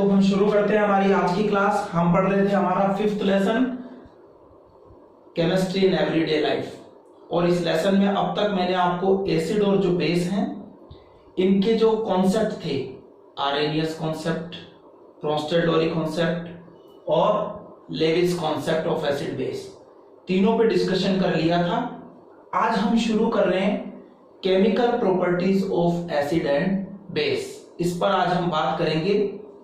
तो हम शुरू करते हैं हमारी आज की क्लास। हम पढ़ रहे थे हमारा 5th lesson chemistry in everyday life, और इस लेसन में अब तक मैंने आपको एसिड और जो बेस हैं इनके जो कॉन्सेप्ट थे, आरेनियस कॉन्सेप्ट, ब्रोंस्टेड-डोरी कॉन्सेप्ट और Lewis concept of acid base, तीनों पे डिस्कशन कर लिया था। आज हम शुरू कर रहे हैं chemical properties of acid and base. इस पर आज हम बात करेंगे।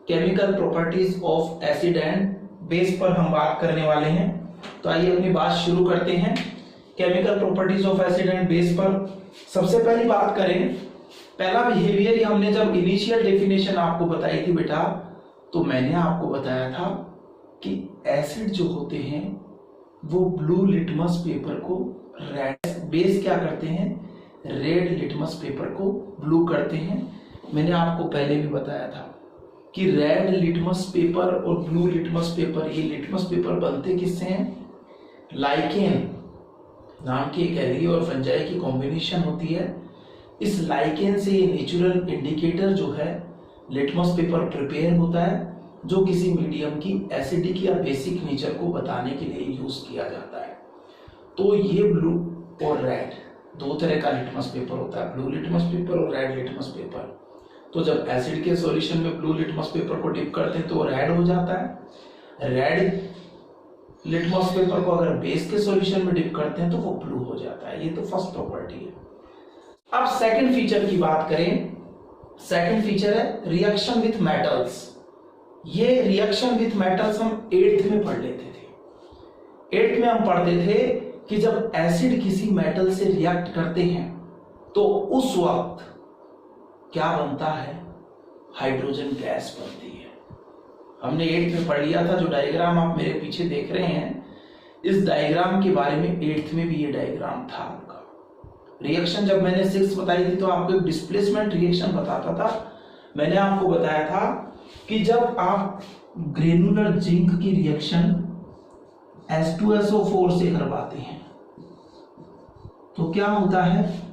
Chemical properties of acid and base पर हम बात करने वाले हैं। तो आइए अपनी बात शुरू करते हैं chemical properties of acid and base पर। सबसे पहली बात करें, पहला बिहेवियर, हमने जब इनिशियल डेफिनेशन आपको बताई थी बेटा, तो मैंने आपको बताया था कि एसिड जो होते हैं वो ब्लू लिटमस पेपर को रेड, बेस क्या करते हैं, रेड लिटमस पेपर को ब्लू करते हैं। मैंने आपको पहले भी बताया था कि रेड लिटमस पेपर और ब्लू लिटमस पेपर, ये लिटमस पेपर बनते किससे हैं, लाइकेन नाम की एक एल्गी और फंजाई की कॉम्बिनेशन होती है। इस लाइकेन से ये नेचुरल इंडिकेटर जो है लिटमस पेपर प्रिपेयर होता है, जो किसी मीडियम की एसिडिक या बेसिक नेचर को बताने के लिए यूज किया जाता है। तो ये ब्लू और रेड दो तरह का लिटमस पेपर होता है, ब्लू लिटमस पेपर और रेड लिटमस पेपर। तो जब एसिड के सॉल्यूशन में ब्लू लिटमस पेपर को डिप करते हैं तो वो रेड हो जाता है। रेड लिटमस पेपर को अगर बेस के सॉल्यूशन में डिप करते हैं तो वो ब्लू हो जाता है। ये तो फर्स्ट प्रॉपर्टी है। अब सेकंड फीचर की बात करें, सेकंड फीचर है रिएक्शन विथ मेटल्स। ये रिएक्शन विथ मेटल्स हम 8th में पढ़ लेते थे। 8th में हम पढ़ते थे कि जब एसिड किसी मेटल से रिएक्ट करते हैं तो उस वक्त क्या बनता है, हाइड्रोजन गैस बनती है। हमने 8th में पढ़ लिया था। जो डायग्राम आप मेरे पीछे देख रहे हैं, इस डायग्राम के बारे में 8th में भी ये डायग्राम था आपका। रिएक्शन जब मैंने 6th बताई थी तो आपको एक डिस्प्लेसमेंट रिएक्शन बताता था। मैंने आपको बताया था कि जब आप ग्रेनुलर जिंक की रिएक्शन H2SO4 से करवाते हैं तो क्या होता है,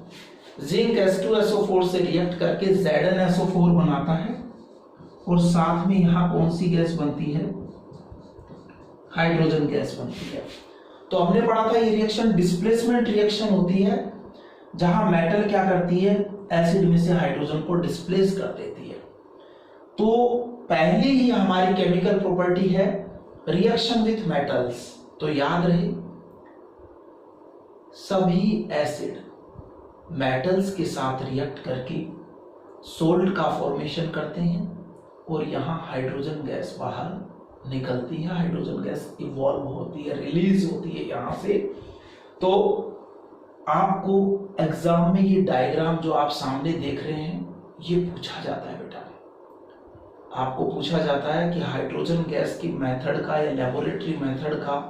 जिंक H2SO4 से रिएक्ट करके ZnSO4 बनाता है और साथ में यहां कौन सी गैस बनती है, हाइड्रोजन गैस बनती है। तो हमने पढ़ा था ये रिएक्शन डिस्प्लेसमेंट रिएक्शन होती है, जहां मेटल क्या करती है, एसिड में से हाइड्रोजन को डिस्प्लेस कर देती है। तो पहले ही हमारी केमिकल प्रॉपर्टी है रिएक्शन विथ मेटल्स। तो याद रहे, सभी एसिड मेटल्स के साथ रिएक्ट करके सोल्ट का फॉर्मेशन करते हैं और यहां हाइड्रोजन गैस बाहर निकलती है, हाइड्रोजन गैस इवॉल्व होती है, रिलीज होती है यहां से। तो आपको एग्जाम में ये डायग्राम जो आप सामने देख रहे हैं ये पूछा जाता है बेटा। आपको पूछा जाता है कि हाइड्रोजन गैस की मेथड का या लेबोरेटरी मेथड का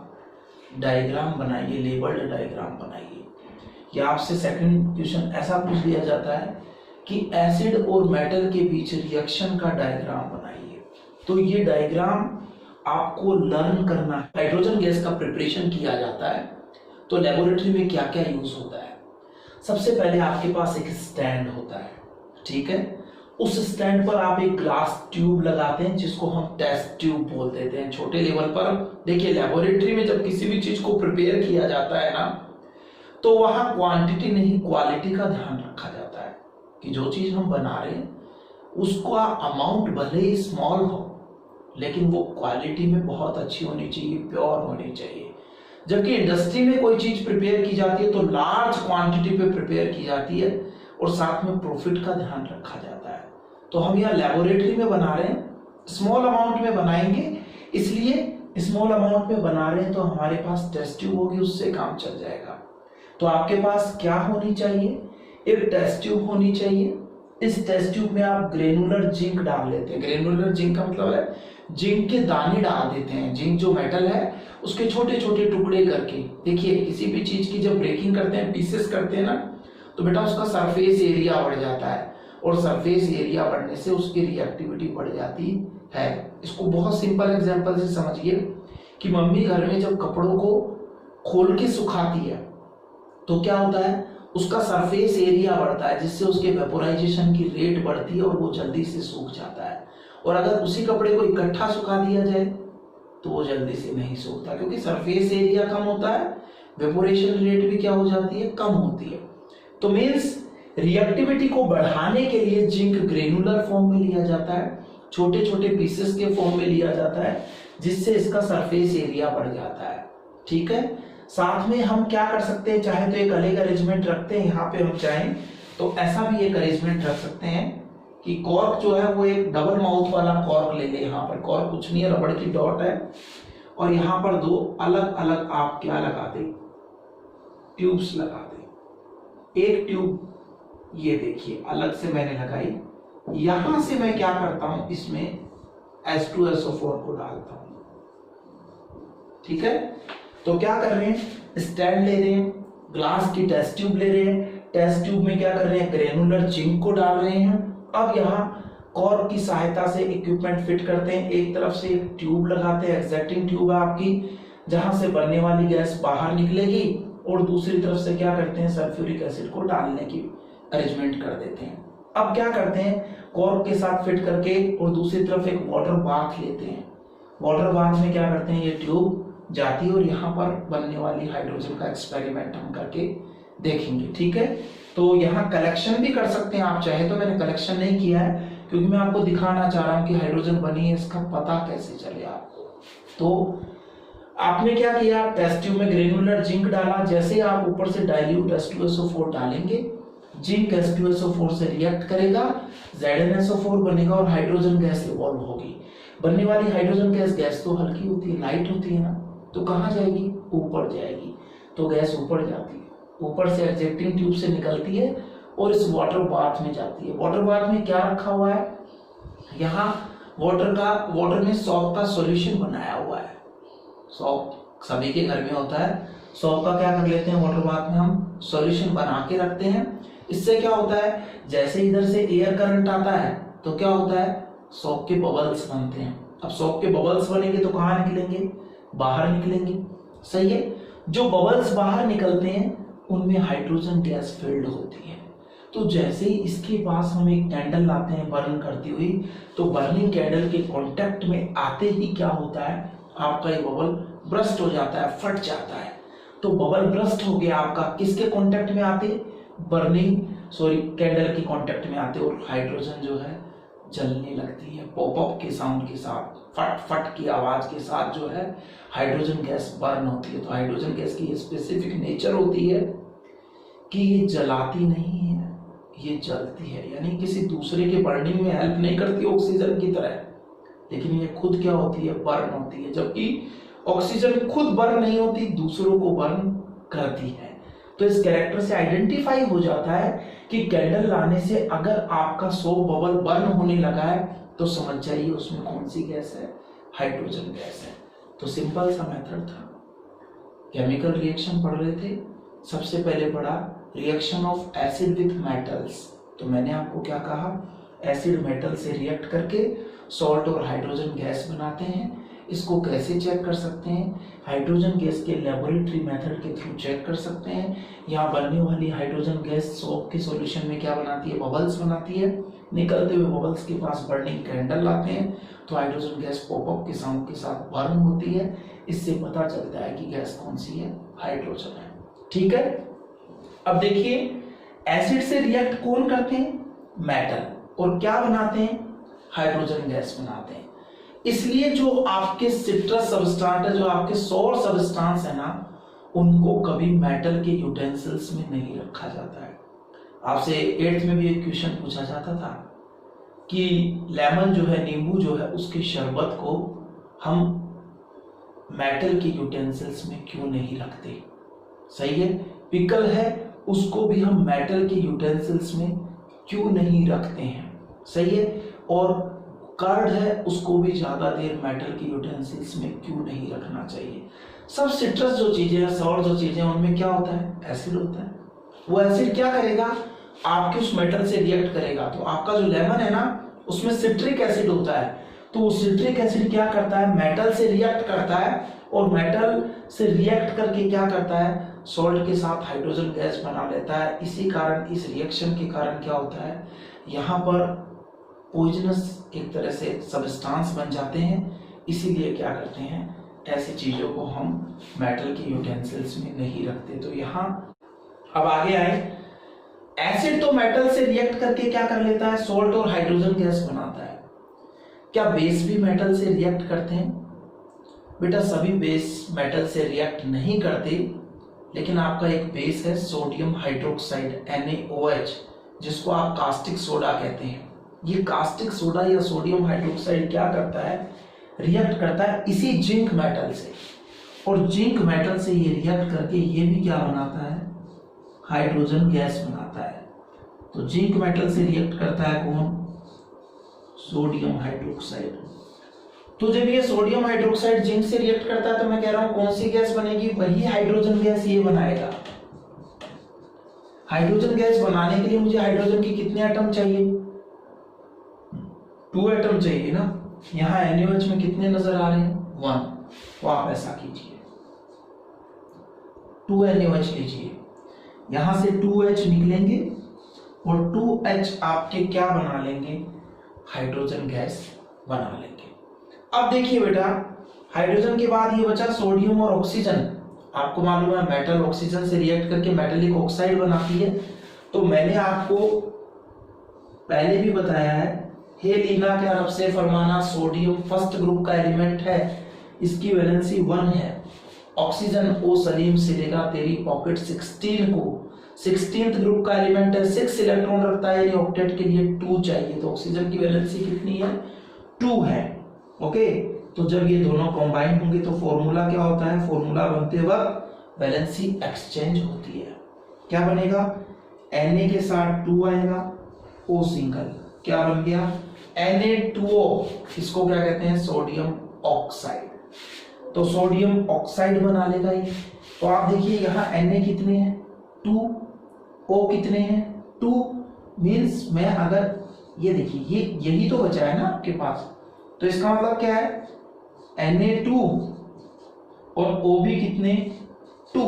डायग्राम बनाइए, लेबल्ड डायग्राम बनाइए। या आपसे सेकंड क्वेश्चन ऐसा पूछ लिया जाता है कि एसिड और मेटल के बीच रिएक्शन का डायग्राम बनाइए। तो ये डायग्राम आपको लर्न करना है। हाइड्रोजन गैस का प्रिपरेशन किया जाता है तो लेबोरेटरी में क्या क्या यूज होता है। सबसे पहले आपके पास एक स्टैंड होता है, ठीक है। उस स्टैंड पर आप एक ग्लास ट्यूब लगाते हैं जिसको हम टेस्ट ट्यूब बोल देते हैं। छोटे लेवल पर देखिए, लेबोरेटरी में जब किसी भी चीज को प्रिपेयर किया जाता है ना, तो वहां क्वांटिटी नहीं क्वालिटी का ध्यान रखा जाता है कि जो चीज हम बना रहे हैं उसका अमाउंट भले ही स्मॉल हो लेकिन वो क्वालिटी में बहुत अच्छी होनी चाहिए, प्योर होनी चाहिए। जबकि इंडस्ट्री में कोई चीज प्रिपेयर की जाती है तो लार्ज क्वांटिटी पे प्रिपेयर की जाती है और साथ में प्रॉफिट का ध्यान रखा जाता है। तो हम यहाँ लेबोरेटरी में बना रहे हैं, स्मॉल अमाउंट में बनाएंगे, इसलिए स्मॉल अमाउंट में बना रहे हैं तो हमारे पास टेस्ट ट्यूब होगी, उससे काम चल जाएगा। तो आपके पास क्या होनी चाहिए, एक टेस्ट ट्यूब होनी चाहिए। इस टेस्ट ट्यूब में आप ग्रेनुलर जिंक डाल लेते हैं। ग्रेनुलर जिंक का मतलब है जिंक के दाने डाल देते हैं। जिंक जो मेटल है उसके छोटे छोटे टुकड़े करके, देखिए किसी भी चीज की जब ब्रेकिंग करते हैं, पीसेस करते हैं ना, तो बेटा उसका सरफेस एरिया बढ़ जाता है और सरफेस एरिया बढ़ने से उसकी रिएक्टिविटी बढ़ जाती है। इसको बहुत सिंपल एग्जांपल से समझिए कि मम्मी घर में जब कपड़ों को खोल के सुखाती है तो क्या होता है, उसका सरफेस एरिया बढ़ता है जिससे उसके वेपोराइजेशन की रेट बढ़ती है और वो जल्दी से सूख जाता है। और अगर उसी कपड़े को इकट्ठा सुखा दिया जाए तो वो जल्दी से नहीं सूखता, क्योंकि सरफेस एरिया कम होता है, वेपोरेशन रेट भी क्या हो जाती है, कम होती है। तो मीन्स रिएक्टिविटी को बढ़ाने के लिए जिंक ग्रेनुलर फॉर्म में लिया जाता है, छोटे छोटे पीसेस के फॉर्म में लिया जाता है, जिससे इसका सरफेस एरिया बढ़ जाता है। ठीक है, साथ में हम क्या कर सकते हैं, चाहे तो एक अलग अरेंजमेंट रखते हैं, यहाँ पे हम चाहें तो ऐसा भी एक अरेंजमेंट रख सकते हैं कि कॉर्क जो है वो एक डबल माउथ वाला कॉर्क ले ले। यहाँ पर कॉर्क कुछ नहीं है, रबड़ की डॉट है, और यहाँ पर दो अलग अलग आप क्या लगा दे, ट्यूब्स लगा दे। एक ट्यूब ये देखिए अलग से मैंने लगाई, यहां से मैं क्या करता हूं, इसमें H2SO4 को डालता हूं। ठीक है, तो क्या कर रहे हैं, स्टैंड ले रहे हैं, ग्लास की टेस्ट ट्यूब ले रहे हैं, टेस्ट ट्यूब में क्या कर रहे हैं, ग्रेनुलर जिंक को डाल रहे हैं। अब यहाँ कॉर्क की सहायता से इक्विपमेंट फिट करते हैं, एक तरफ से एक ट्यूब लगाते हैं, एग्जैक्टिंग ट्यूब है आपकी, जहां से बनने वाली गैस बाहर निकलेगी, और दूसरी तरफ से क्या करते हैं, सल्फ्यूरिक एसिड को डालने की अरेंजमेंट कर देते हैं। अब क्या करते हैं, कॉर्क के साथ फिट करके और दूसरी तरफ एक वाटर बाथ लेते हैं। वाटर बाथ में क्या करते हैं, ये ट्यूब जाती है और यहाँ पर बनने वाली हाइड्रोजन का एक्सपेरिमेंट हम करके देखेंगे। ठीक है, तो यहाँ कलेक्शन भी कर सकते हैं आप चाहे तो, मैंने कलेक्शन नहीं किया है क्योंकि मैं आपको दिखाना चाह रहा हूँ कि हाइड्रोजन बनी है, इसका पता कैसे चले आपको। तो आपने क्या किया, टेस्ट ट्यूब में ग्रेनुलर जिंक डाला, जैसे आप ऊपर से डाइल्यूट H2SO4 डालेंगे, जिंक H2SO4 से रिएक्ट करेगा, ZnSO4 बनेगा और हाइड्रोजन गैस इवॉल्व होगी। बनने वाली हाइड्रोजन गैस तो हल्की होती है, लाइट होती है ना, तो कहाँ जाएगी, ऊपर जाएगी। तो गैस ऊपर जाती है, ऊपर से एग्जैक्टिंग ट्यूब से निकलती है और इस वाटर बाथ में जाती है। वाटर बाथ में क्या रखा हुआ है, यहाँ वाटर में सॉल्ट का सॉल्यूशन बनाया हुआ है। सॉल्ट सभी के घर में होता है, सॉल्ट का क्या कर लेते हैं, वाटर बाथ में हम सॉल्यूशन बना के रखते हैं। इससे क्या होता है, जैसे इधर से एयर करंट आता है तो क्या होता है, सॉल्ट के बबल्स बनते हैं। अब सॉल्ट के बबल्स बनेंगे तो कहाँ निकलेंगे, बाहर निकलेंगे। सही है, जो बबल्स बाहर निकलते हैं उनमें हाइड्रोजन गैस फिल्ड होती है। तो जैसे ही इसके पास हम एक कैंडल लाते हैं बर्न करती हुई, तो बर्निंग कैंडल के कांटेक्ट में आते ही क्या होता है, आपका ये बबल ब्रस्ट हो जाता है, फट जाता है। तो बबल ब्रस्ट हो गया आपका, किसके कांटेक्ट में आते, कैंडल के कांटेक्ट में आते, और हाइड्रोजन जो है जलने लगती है पॉपअप के साउंड के साथ, फट फट की आवाज के साथ जो है हाइड्रोजन गैस बर्न होती है। तो हाइड्रोजन गैस की स्पेसिफिक नेचर होती है कि ये जलाती नहीं है, ये जलती है, यानी किसी दूसरे के बर्निंग में हेल्प नहीं करती ऑक्सीजन की तरह, लेकिन ये खुद क्या होती है, बर्न होती है। जबकि ऑक्सीजन खुद बर्न नहीं होती, दूसरों को बर्न करती है। तो इस कैरेक्टर से आइडेंटिफाई हो जाता है कि कैंडल लाने से अगर आपका सोप बबल बर्न होने लगा है तो समझ जाइए उसमें कौन सी गैस है, हाइड्रोजन गैस है। तो सिंपल सा मेथड था। केमिकल रिएक्शन पढ़ रहे थे, सबसे पहले पढ़ा reaction of acid with metals. तो मैंने आपको क्या कहा, एसिड मेटल से रिएक्ट करके सॉल्ट और हाइड्रोजन गैस बनाते हैं। इसको कैसे चेक कर सकते हैं, हाइड्रोजन गैस के लेबोरेटरी मेथड के थ्रू चेक कर सकते हैं। यहाँ बनने वाली हाइड्रोजन गैस सोप के सॉल्यूशन में क्या बनाती है, बबल्स बनाती है। निकलते हुए बबल्स के पास बर्निंग कैंडल लाते हैं तो हाइड्रोजन गैस पॉपअप के साउंड के साथ बर्न होती है। इससे पता चलता है कि गैस कौन सी है, हाइड्रोजन है। ठीक है, अब देखिए एसिड से रिएक्ट कौन करते हैं, मेटल, और क्या बनाते हैं, हाइड्रोजन गैस बनाते हैं। इसलिए जो आपके सिट्रस सबस्टांस है, जो आपके सौर सबस्टांस है ना, उनको कभी मेटल के यूटेंसिल्स में नहीं रखा जाता है। आपसे 8th में भी एक क्वेश्चन पूछा जाता था कि लेमन जो है, नींबू जो है, उसके शरबत को हम मेटल के यूटेंसिल्स में क्यों नहीं रखते। सही है, पिकल है, उसको भी हम मेटल के यूटेंसिल्स में क्यों नहीं रखते हैं। सही है, और कर्ड है, उसको भी ज्यादा देर मेटल के यूटेंसिल्स में क्यों नहीं रखना चाहिए। सब सिट्रस जो चीजें हैं, सौर जो चीजें हैं, उनमें क्या होता है, एसिड होता है। वो एसिड क्या करेगा, आपके उस मेटल से रिएक्ट करेगा। तो आपका जो लेमन है ना, उसमें सिट्रिक एसिड होता है। तो वो सिट्रिक एसिड क्या करता है, मेटल से रिएक्ट करता है, और मेटल से रिएक्ट करके क्या करता है, सॉल्ट के साथ हाइड्रोजन गैस बना लेता है। इसी कारण, इस रिएक्शन के कारण क्या होता है, यहाँ पर पॉइजनस एक तरह से सब्सटेंस बन जाते हैं। इसीलिए क्या करते हैं, ऐसी चीजों को हम मेटल के यूटेंसिल्स में नहीं रखते। तो यहाँ अब आगे आए, एसिड तो मेटल से रिएक्ट करके क्या कर लेता है, सॉल्ट और हाइड्रोजन गैस बनाता है। क्या बेस भी मेटल से रिएक्ट करते हैं? बेटा सभी बेस मेटल से रिएक्ट नहीं करते, लेकिन आपका एक बेस है सोडियम हाइड्रोक्साइड NaOH, जिसको आप कास्टिक सोडा कहते हैं। ये कास्टिक सोडा या सोडियम हाइड्रोक्साइड क्या करता है, रिएक्ट करता है इसी जिंक मेटल से, और जिंक मेटल से ये रिएक्ट करके ये भी क्या बनाता है, हाइड्रोजन गैस बनाता है। तो जिंक मेटल से रिएक्ट करता है कौन, सोडियम हाइड्रोक्साइड। तो जब ये सोडियम हाइड्रोक्साइड जिंक से रिएक्ट करता है तो मैं कह रहा हूं कौन सी गैस बनेगी, वही हाइड्रोजन गैस ये बनाएगा। हाइड्रोजन गैस बनाने के लिए मुझे हाइड्रोजन के कितने एटम चाहिए, 2 एटम चाहिए ना। यहां NaOH में कितने नजर आ रहे हैं, 1। तो आप ऐसा कीजिए, 2 NaOH लीजिए, यहां से 2H निकलेंगे और 2H आपके क्या बना लेंगे, हाइड्रोजन गैस बना लेंगे। अब देखिए बेटा, हाइड्रोजन के बाद ये बचा सोडियम और ऑक्सीजन। आपको मालूम है मेटल ऑक्सीजन से रिएक्ट करके मेटेलिक ऑक्साइड बनाती है। तो मैंने आपको पहले भी बताया है, हे लीना के अरब से फरमाना, सोडियम फर्स्ट ग्रुप का एलिमेंट है, इसकी वैलेंसी 1 है। ऑक्सीजन ओ सलीम सिलेगा तेरी पॉकेट 16 को, 16th ग्रुप का एलिमेंट है, 6 इलेक्ट्रॉन रखता है, यानी ऑक्टेट के लिए 2 चाहिए। तो ऑक्सीजन की वैलेंसी कितनी है, 2 है। ओके, तो जब ये दोनों कंबाइन होंगे तो फॉर्मूला क्या होता है, फॉर्मूला बनते वक्त वैलेंसी एक्सचेंज होती है। क्या बनेगा, Na के साथ 2 आएगा, O सिंगल, क्या बन गया, Na2O। इसको क्या कहते हैं, सोडियम ऑक्साइड। तो सोडियम ऑक्साइड बना लेगा ये। तो आप देखिए यहाँ Na कितने हैं, 2, O कितने हैं, 2। मीन्स मैं अगर ये देखिए, ये यही तो बचा है ना आपके पास, तो इसका मतलब क्या है, Na2 और O भी कितने, 2।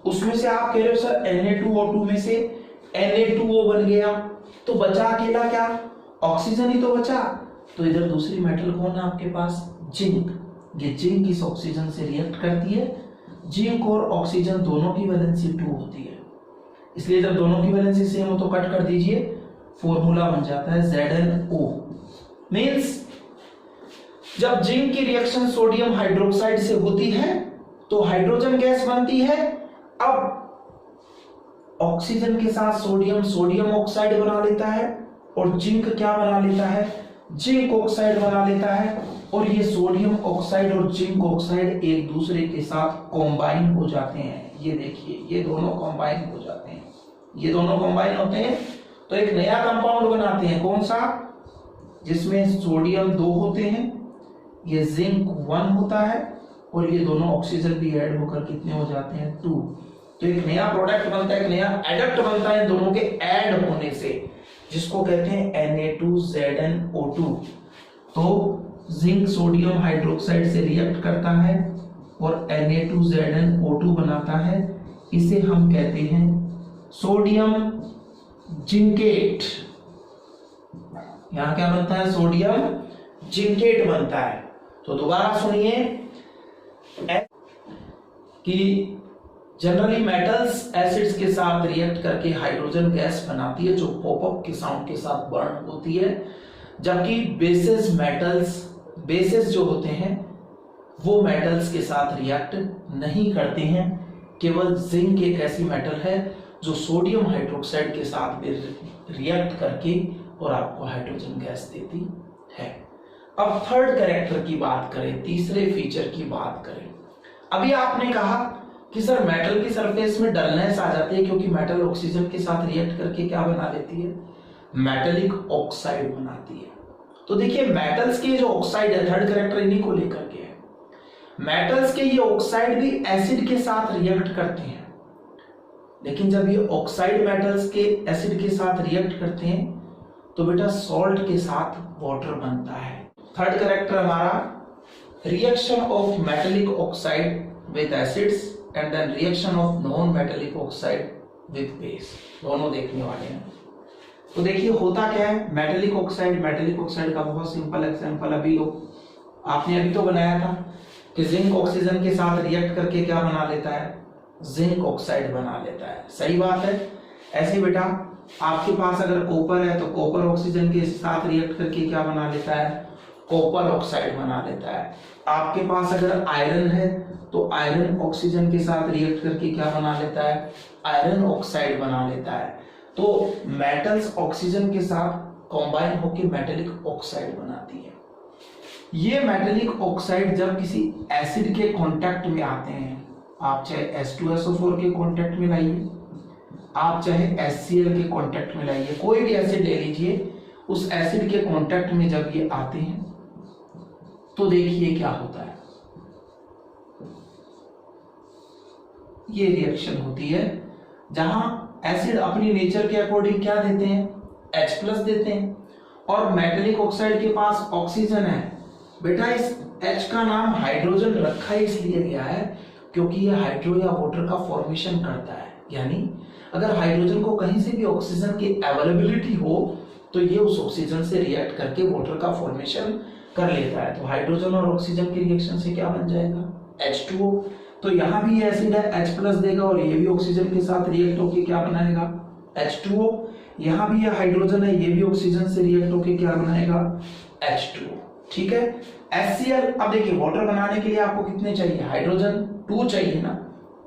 उसमें से आप कह रहे हो सर Na2O2 में से Na2O बन गया, तो बचा अकेला क्या, ऑक्सीजन ही तो बचा। तो इधर दूसरी मेटल कौन है आपके पास, जिंक। ये जिंक इस ऑक्सीजन से रिएक्ट करती है। जिंक और ऑक्सीजन दोनों की वैलेंसी 2 होती है, इसलिए जब दोनों की वैलेंसी सेम हो तो कट कर दीजिए, फॉर्मूला बन जाता है ZnO। मींस जब जिंक की रिएक्शन सोडियम हाइड्रोक्साइड से होती है तो हाइड्रोजन गैस बनती है। अब ऑक्सीजन के साथ सोडियम सोडियम ऑक्साइड बना लेता है, और जिंक क्या बना लेता है, जिंक ऑक्साइड बना लेता है। और ये सोडियम ऑक्साइड और जिंक ऑक्साइड एक दूसरे के साथ कॉम्बाइन हो जाते हैं। ये देखिए, ये दोनों कॉम्बाइन हो जाते हैं, ये दोनों कॉम्बाइन होते हैं तो एक नया कंपाउंड बनाते हैं। कौन सा, जिसमें सोडियम 2 होते हैं, ये जिंक 1 होता है, और ये दोनों ऑक्सीजन भी ऐड होकर कितने हो जाते हैं, 2। तो एक नया प्रोडक्ट बनता है, एक नया एडक्ट बनता है दोनों के ऐड होने से, जिसको कहते हैं Na2ZnO2। तो जिंक सोडियम हाइड्रोक्साइड से रिएक्ट करता है और Na2ZnO2 बनाता है। इसे हम कहते हैं सोडियम जिंकेट। यहां क्या बनता है, सोडियम जिंकेट बनता है। तो दोबारा सुनिए कि जनरली मेटल्स एसिड्स के साथ रिएक्ट करके हाइड्रोजन गैस बनाती है, जो पॉपअप के साउंड के साथ बर्न होती है। जबकि बेसिस मेटल्स, बेसिस जो होते हैं वो मेटल्स के साथ रिएक्ट नहीं करते हैं। केवल जिंक एक ऐसी मेटल है जो सोडियम हाइड्रोक्साइड के साथ भी रिएक्ट करके और आपको हाइड्रोजन गैस देती है। अब थर्ड कैरेक्टर की बात करें, तीसरे फीचर की बात करें। अभी आपने कहा कि सर मेटल की सरफेस में डलनेस आ जाती है क्योंकि मेटल ऑक्सीजन के साथ रिएक्ट करके क्या बना लेती है, मेटेलिक ऑक्साइड बनाती है। तो देखिए मेटल्स के जो ऑक्साइड है, थर्ड कैरेक्टर इन्हीं को लेकर के है। मेटल्स के ये ऑक्साइड भी एसिड के साथ रिएक्ट करते हैं, लेकिन जब ये ऑक्साइड मेटल्स के एसिड के साथ रिएक्ट करते हैं तो बेटा सॉल्ट के साथ वाटर बनता है। थर्ड कैरेक्टर हमारा reaction of metallic oxide with acids and then reaction of non metallic oxide with base, दोनों देखने वाले हैं। तो देखिए होता क्या है, मेटेलिक ऑक्साइड का बहुत सिंपल एग्जांपल अभी आपने अभी तो बनाया था कि जिंक ऑक्सीजन के साथ रिएक्ट करके क्या बना लेता है, जिंक ऑक्साइड बना लेता है। सही बात है। ऐसे बेटा आपके पास अगर कॉपर है तो कॉपर ऑक्सीजन के साथ रिएक्ट करके क्या बना लेता है, कॉपर ऑक्साइड बना लेता है। आपके पास अगर आयरन है तो आयरन ऑक्सीजन के साथ रिएक्ट करके क्या बना लेता है, आयरन ऑक्साइड बना लेता है। तो मेटल्स ऑक्सीजन के साथ कंबाइन होकर मेटेलिक ऑक्साइड बनाती है। ये मेटेलिक ऑक्साइड जब किसी एसिड के कांटेक्ट में आते हैं, आप चाहे H2SO4 के कांटेक्ट में लाइए, आप चाहे HCl के कांटेक्ट में लाइए, कोई भी एसिड ले लीजिए, उस एसिड के कांटेक्ट में जब ये आते हैं तो देखिए क्या होता है, ये रिएक्शन होती है जहां एसिड अपनी नेचर के अकॉर्डिंग क्या देते हैं, H+ देते हैं, और मेटेलिक ऑक्साइड के पास ऑक्सीजन है। बेटा इस H का नाम हाइड्रोजन रखा इसलिए गया है क्योंकि ये हाइड्रो या वाटर का फॉर्मेशन करता है। यानी अगर हाइड्रोजन को कहीं से भी ऑक्सीजन की अवेलेबिलिटी हो तो ये उस ऑक्सीजन से रिएक्ट करके वाटर का फॉर्मेशन कर लेता है। तो हाइड्रोजन और ऑक्सीजन की रिएक्शन से क्या बन जाएगा, H2O। तो यहाँ भी एसिड है, H+ देगा और ये भी ऑक्सीजन के साथ रिएक्ट होके क्या बनाएगा, H2O। यहाँ भी ये हाइड्रोजन है, ये भी ऑक्सीजन से रिएक्ट होके क्या बनाएगा, H2O। ठीक है। HCl, अब देखिए वाटर बनाने के लिए आपको कितने चाहिए, हाइड्रोजन 2 चाहिए ना,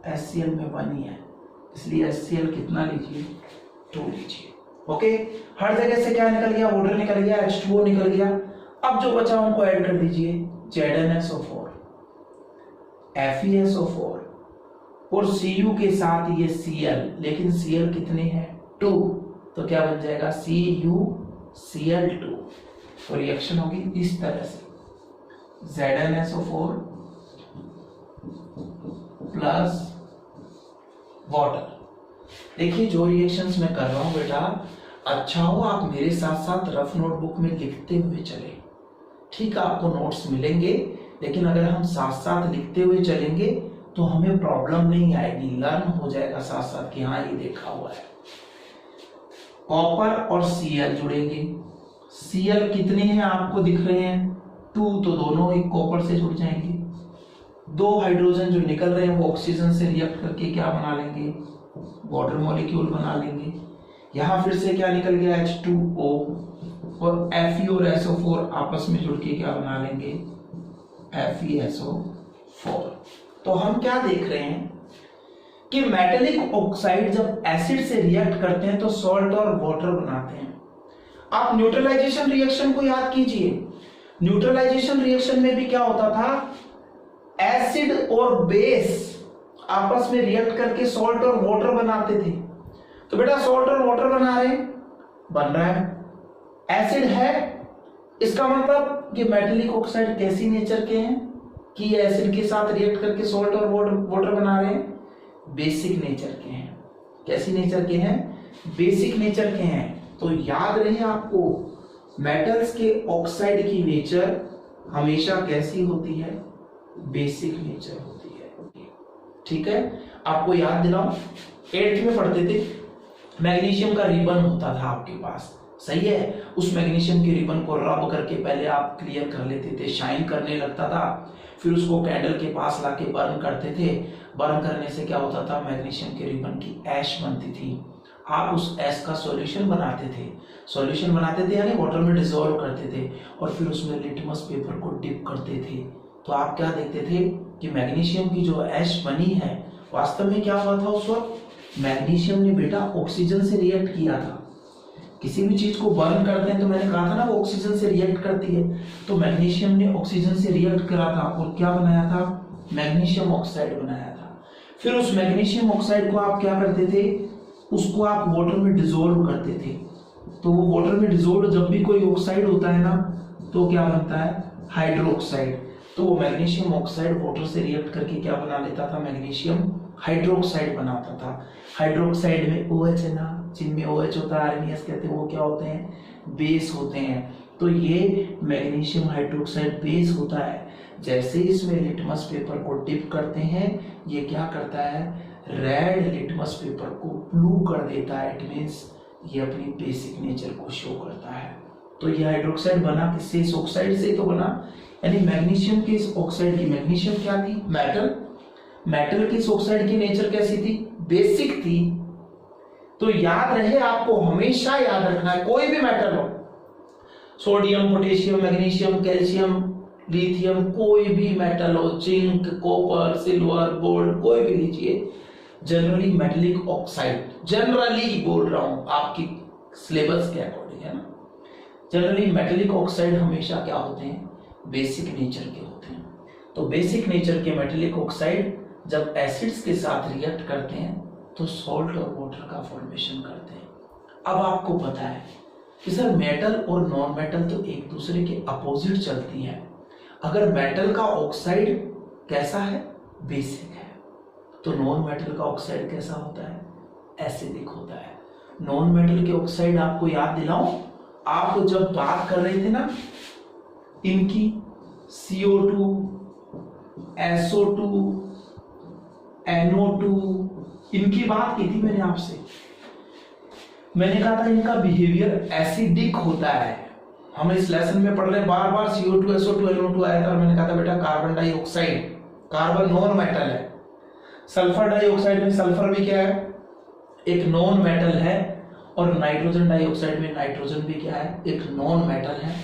HCl में 1 ही है, इसलिए HCl कितना लीजिए, 2 लीजिए। ओके, हर जगह से क्या निकल गया, वाटर निकल गया, H2O निकल गया। अब जो बचा उनको ऐड कर दीजिए, ZnSO4, FeSO4 और Cu के साथ ये Cl, लेकिन Cl कितने हैं, 2, तो क्या बन जाएगा CuCl2। तो रिएक्शन होगी इस तरह से, ZnSO4 प्लस वाटर। देखिए जो रिएक्शंस मैं कर रहा हूं बेटा, अच्छा हो आप मेरे साथ साथ रफ नोटबुक में लिखते हुए चले। ठीक है, आपको नोट्स मिलेंगे, लेकिन अगर हम साथ साथ लिखते हुए चलेंगे तो हमें प्रॉब्लम नहीं आएगी, लर्न हो जाएगा साथ साथ कि हाँ ये देखा हुआ है। कॉपर और Cl जुड़ेंगे, Cl कितने हैं आपको दिख रहे हैं, 2, तो दोनों एक कॉपर से जुड़ जाएंगे। 2 हाइड्रोजन जो निकल रहे हैं वो ऑक्सीजन से रिएक्ट करके क्या बना लेंगे, वाटर मॉलिक्यूल बना लेंगे। यहां फिर से क्या निकल गया, H2O, और Fe और SO4 आपस में जुड़ के क्या बना लेंगे, FeSO4। तो हम क्या देख रहे हैं कि मेटेलिक ऑक्साइड जब एसिड से रिएक्ट करते हैं तो सॉल्ट और वाटर बनाते हैं। आप न्यूट्रलाइजेशन रिएक्शन को याद कीजिए, न्यूट्रलाइजेशन रिएक्शन में भी क्या होता था, एसिड और बेस आपस में रिएक्ट करके सॉल्ट और वाटर बनाते थे। तो बेटा सॉल्ट और वाटर बना रहे हैं, बन रहा है, एसिड है, इसका मतलब कि मेटेलिक ऑक्साइड कैसी नेचर के हैं कि एसिड के साथ रिएक्ट करके सॉल्ट और वाटर बना रहे हैं, बेसिक नेचर के हैं। कैसी नेचर के हैं, बेसिक नेचर के हैं। तो याद रहे आपको, मेटल्स के ऑक्साइड की नेचर हमेशा कैसी होती है, बेसिक नेचर होती है। ठीक है, आपको याद दिलाओ, 8th में पढ़ते थे, मैग्नीशियम का रिबन होता था आपके पास, सही है। उस मैग्नीशियम के रिबन को रब करके पहले आप क्लियर कर लेते थे, शाइन करने लगता था, फिर उसको कैंडल के पास लाके बर्न करते थे। बर्न करने से क्या होता था, मैग्नीशियम के रिबन की ऐश बनती थी। आप उस ऐश का सॉल्यूशन बनाते थे, यानी वाटर में डिसॉल्व करते थे, और फिर उसमें लिटमस पेपर को डिप करते थे। तो आप क्या देखते थे कि मैग्नीशियम की जो ऐश बनी है, वास्तव में क्या हुआ था उस वक्त, मैग्नीशियम ने बेटा ऑक्सीजन से रिएक्ट किया था। किसी भी चीज को बर्न करते हैं तो मैंने कहा था ना वो ऑक्सीजन से रिएक्ट करती है, तो मैग्नीशियम ने ऑक्सीजन से रिएक्ट करा था और क्या बनाया था, मैग्नीशियम ऑक्साइड बनाया था। फिर उस मैग्नीशियम ऑक्साइड को आप क्या करते थे, उसको आप वाटर में डिसॉल्व करते थे। तो वो वाटर में डिसॉल्व जब भी कोई ऑक्साइड होता है ना, तो क्या बनता है, हाइड्रोक्साइड। तो वो मैग्नीशियम ऑक्साइड वाटर से रिएक्ट करके क्या बना लेता था, मैग्नीशियम हाइड्रोक्साइड बनाता था। हाइड्रोक्साइड में OH है ना, जिनमें OH होता है आर्नियस कहते हैं, वो क्या होते हैं, बेस होते हैं। तो ये मैग्नीशियम हाइड्रोक्साइड बेस होता है। जैसे इसमें लिटमस पेपर को डिप करते हैं, ये क्या करता है, रेड लिटमस पेपर को ब्लू कर देता है। इट मींस ये अपनी बेसिक नेचर को शो करता है। तो ये हाइड्रोक्साइड बना किससे? इस ऑक्साइड से तो बना, यानी मैग्नीशियम की इस ऑक्साइड की, मैग्नीशियम क्या थी? मेटल। मेटल की इस ऑक्साइड की नेचर कैसी थी? बेसिक थी। तो याद रहे, आपको हमेशा याद रखना है, कोई भी मेटल हो, sodium, potassium, magnesium, calcium, lithium, कोई भी मेटल हो, जिंक, कॉपर, सिल्वर, गोल्ड, कोई भी लीजिए, जनरली मेटेलिक ऑक्साइड, जनरली बोल रहा हूं आपकी सिलेबस के अकॉर्डिंग है ना, जनरली मेटेलिक ऑक्साइड हमेशा क्या होते हैं? बेसिक नेचर के होते हैं। तो बेसिक नेचर के मेटेलिक ऑक्साइड जब एसिड्स के साथ रिएक्ट करते हैं तो सॉल्ट और वाटर का फॉर्मेशन करते हैं। अब आपको पता है कि सर मेटल और नॉन मेटल तो एक दूसरे के अपोजिट चलती है। अगर मेटल का ऑक्साइड कैसा है? बेसिक है, तो नॉन मेटल का ऑक्साइड कैसा होता है? एसिडिक होता है। नॉन मेटल के ऑक्साइड आपको याद दिलाऊं, आप जब बात कर रहे थे ना इनकी, CO2, SO2, NO2, इनकी बात की थी मैंने आपसे। मैंने कहा था इनका बिहेवियर एसिडिक होता है। हम इस लेसन में पढ़ रहे हैं बार बार CO2, SO2, NO2 आया था, मैंने कहा था बेटा carbon dioxide, carbon non metal है। सल्फर डाइऑक्साइड में सल्फर भी क्या है? एक नॉन मेटल है। और नाइट्रोजन डाइऑक्साइड में नाइट्रोजन भी क्या है? एक नॉन मेटल है।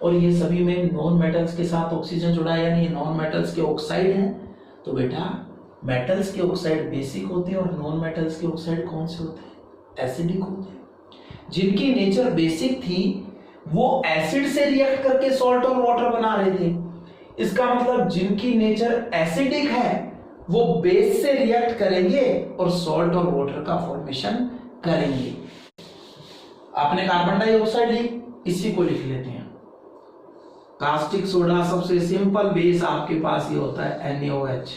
और ये सभी में नॉन मेटल्स के साथ ऑक्सीजन जुड़ा है, यानी नॉन मेटल्स के ऑक्साइड हैं। तो बेटा मेटल्स के ऑक्साइड बेसिक होते हैं और नॉन मेटल्स के ऑक्साइड कौन से होते हैं? एसिडिक होते हैं। जिनकी नेचर बेसिक थी वो एसिड से रिएक्ट करके सॉल्ट और वाटर बना रहे थे। इसका मतलब जिनकी नेचर एसिडिक है वो बेस से रिएक्ट करेंगे और सॉल्ट और वाटर का फॉर्मेशन करेंगे। आपने कार्बन डाइऑक्साइड ली, इसी को लिख लेते हैं कास्टिक सोडा। सबसे सिंपल बेस आपके पास ये होता है NaOH,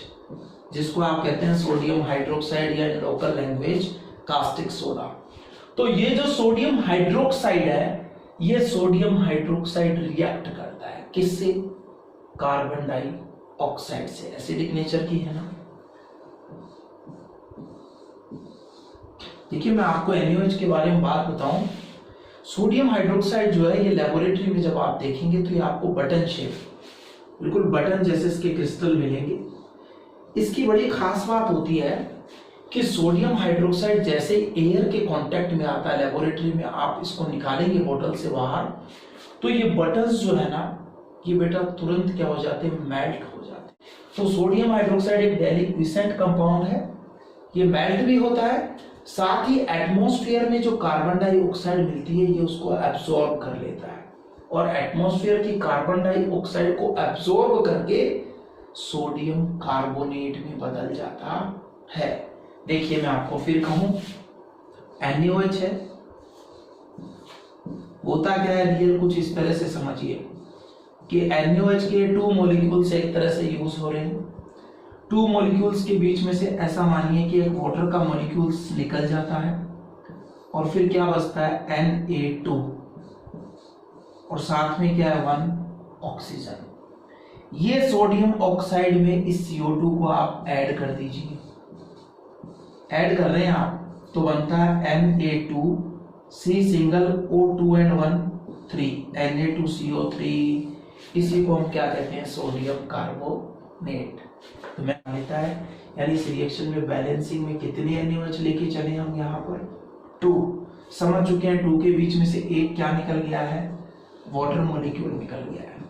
जिसको आप कहते हैं सोडियम हाइड्रोक्साइड या लोकल लैंग्वेज कास्टिक सोडा। तो ये जो सोडियम हाइड्रोक्साइड है, ये सोडियम हाइड्रोक्साइड रिएक्ट करता है किससे? कार्बन डाइऑक्साइड से। एसिडिक नेचर की है ना। देखिए मैं आपको NaOH के बारे में बात बताऊं, सोडियम हाइड्रोक्साइड जो है ये लेबोरेटरी में जब आप देखेंगे तो ये आपको बटन शेप, बिल्कुल बटन जैसे इसके क्रिस्टल मिलेंगे। इसकी बड़ी खास बात होती है कि सोडियम हाइड्रोक्साइड जैसे एयर के कांटेक्ट में आता है लेबोरेटरी में, आप इसको निकालेंगे बोतल से बाहर, तो ये बटन्स जो है ना ये बेटा तुरंत क्या हो जाते हैं? मेल्ट हो जाते हैं। तो सोडियम हाइड्रोक्साइड एक डेलिक्विसेंट कंपाउंड है, ये मेल्ट भी होता है, साथ ही एटमॉस्फेयर में जो कार्बन डाइऑक्साइड मिलती है ये उसको एब्सॉर्ब कर लेता है और एटमॉस्फेयर की कार्बन डाइऑक्साइड को एब्सॉर्ब करके सोडियम कार्बोनेट में बदल जाता है। देखिए मैं आपको फिर कहूं, NaOH है, होता क्या है रियल कुछ इस तरह से समझिए कि NaOH के 2 मॉलिक्यूल्स एक तरह से यूज हो रहे हैं। 2 मॉलिक्यूल्स के बीच में से ऐसा मानिए कि एक वाटर का मॉलिक्यूल्स निकल जाता है और फिर क्या बचता है? Na2 और साथ में क्या है? 1 ऑक्सीजन। ये सोडियम ऑक्साइड में इस CO2 को आप ऐड कर दीजिए, ऐड कर रहे हैं आप, तो बनता है Na2 C single O2 and 1 3 Na2CO3। इसी को हम क्या कहते हैं? Sodium carbonate. तो मैं लेता है, यानी इस रिएक्शन में बैलेंसिंग में कितने NaOH लेके चले हम यहाँ पर? 2। समझ चुके हैं 2 के बीच में से एक क्या निकल गया है? वाटर मॉलिक्यूल निकल गया है,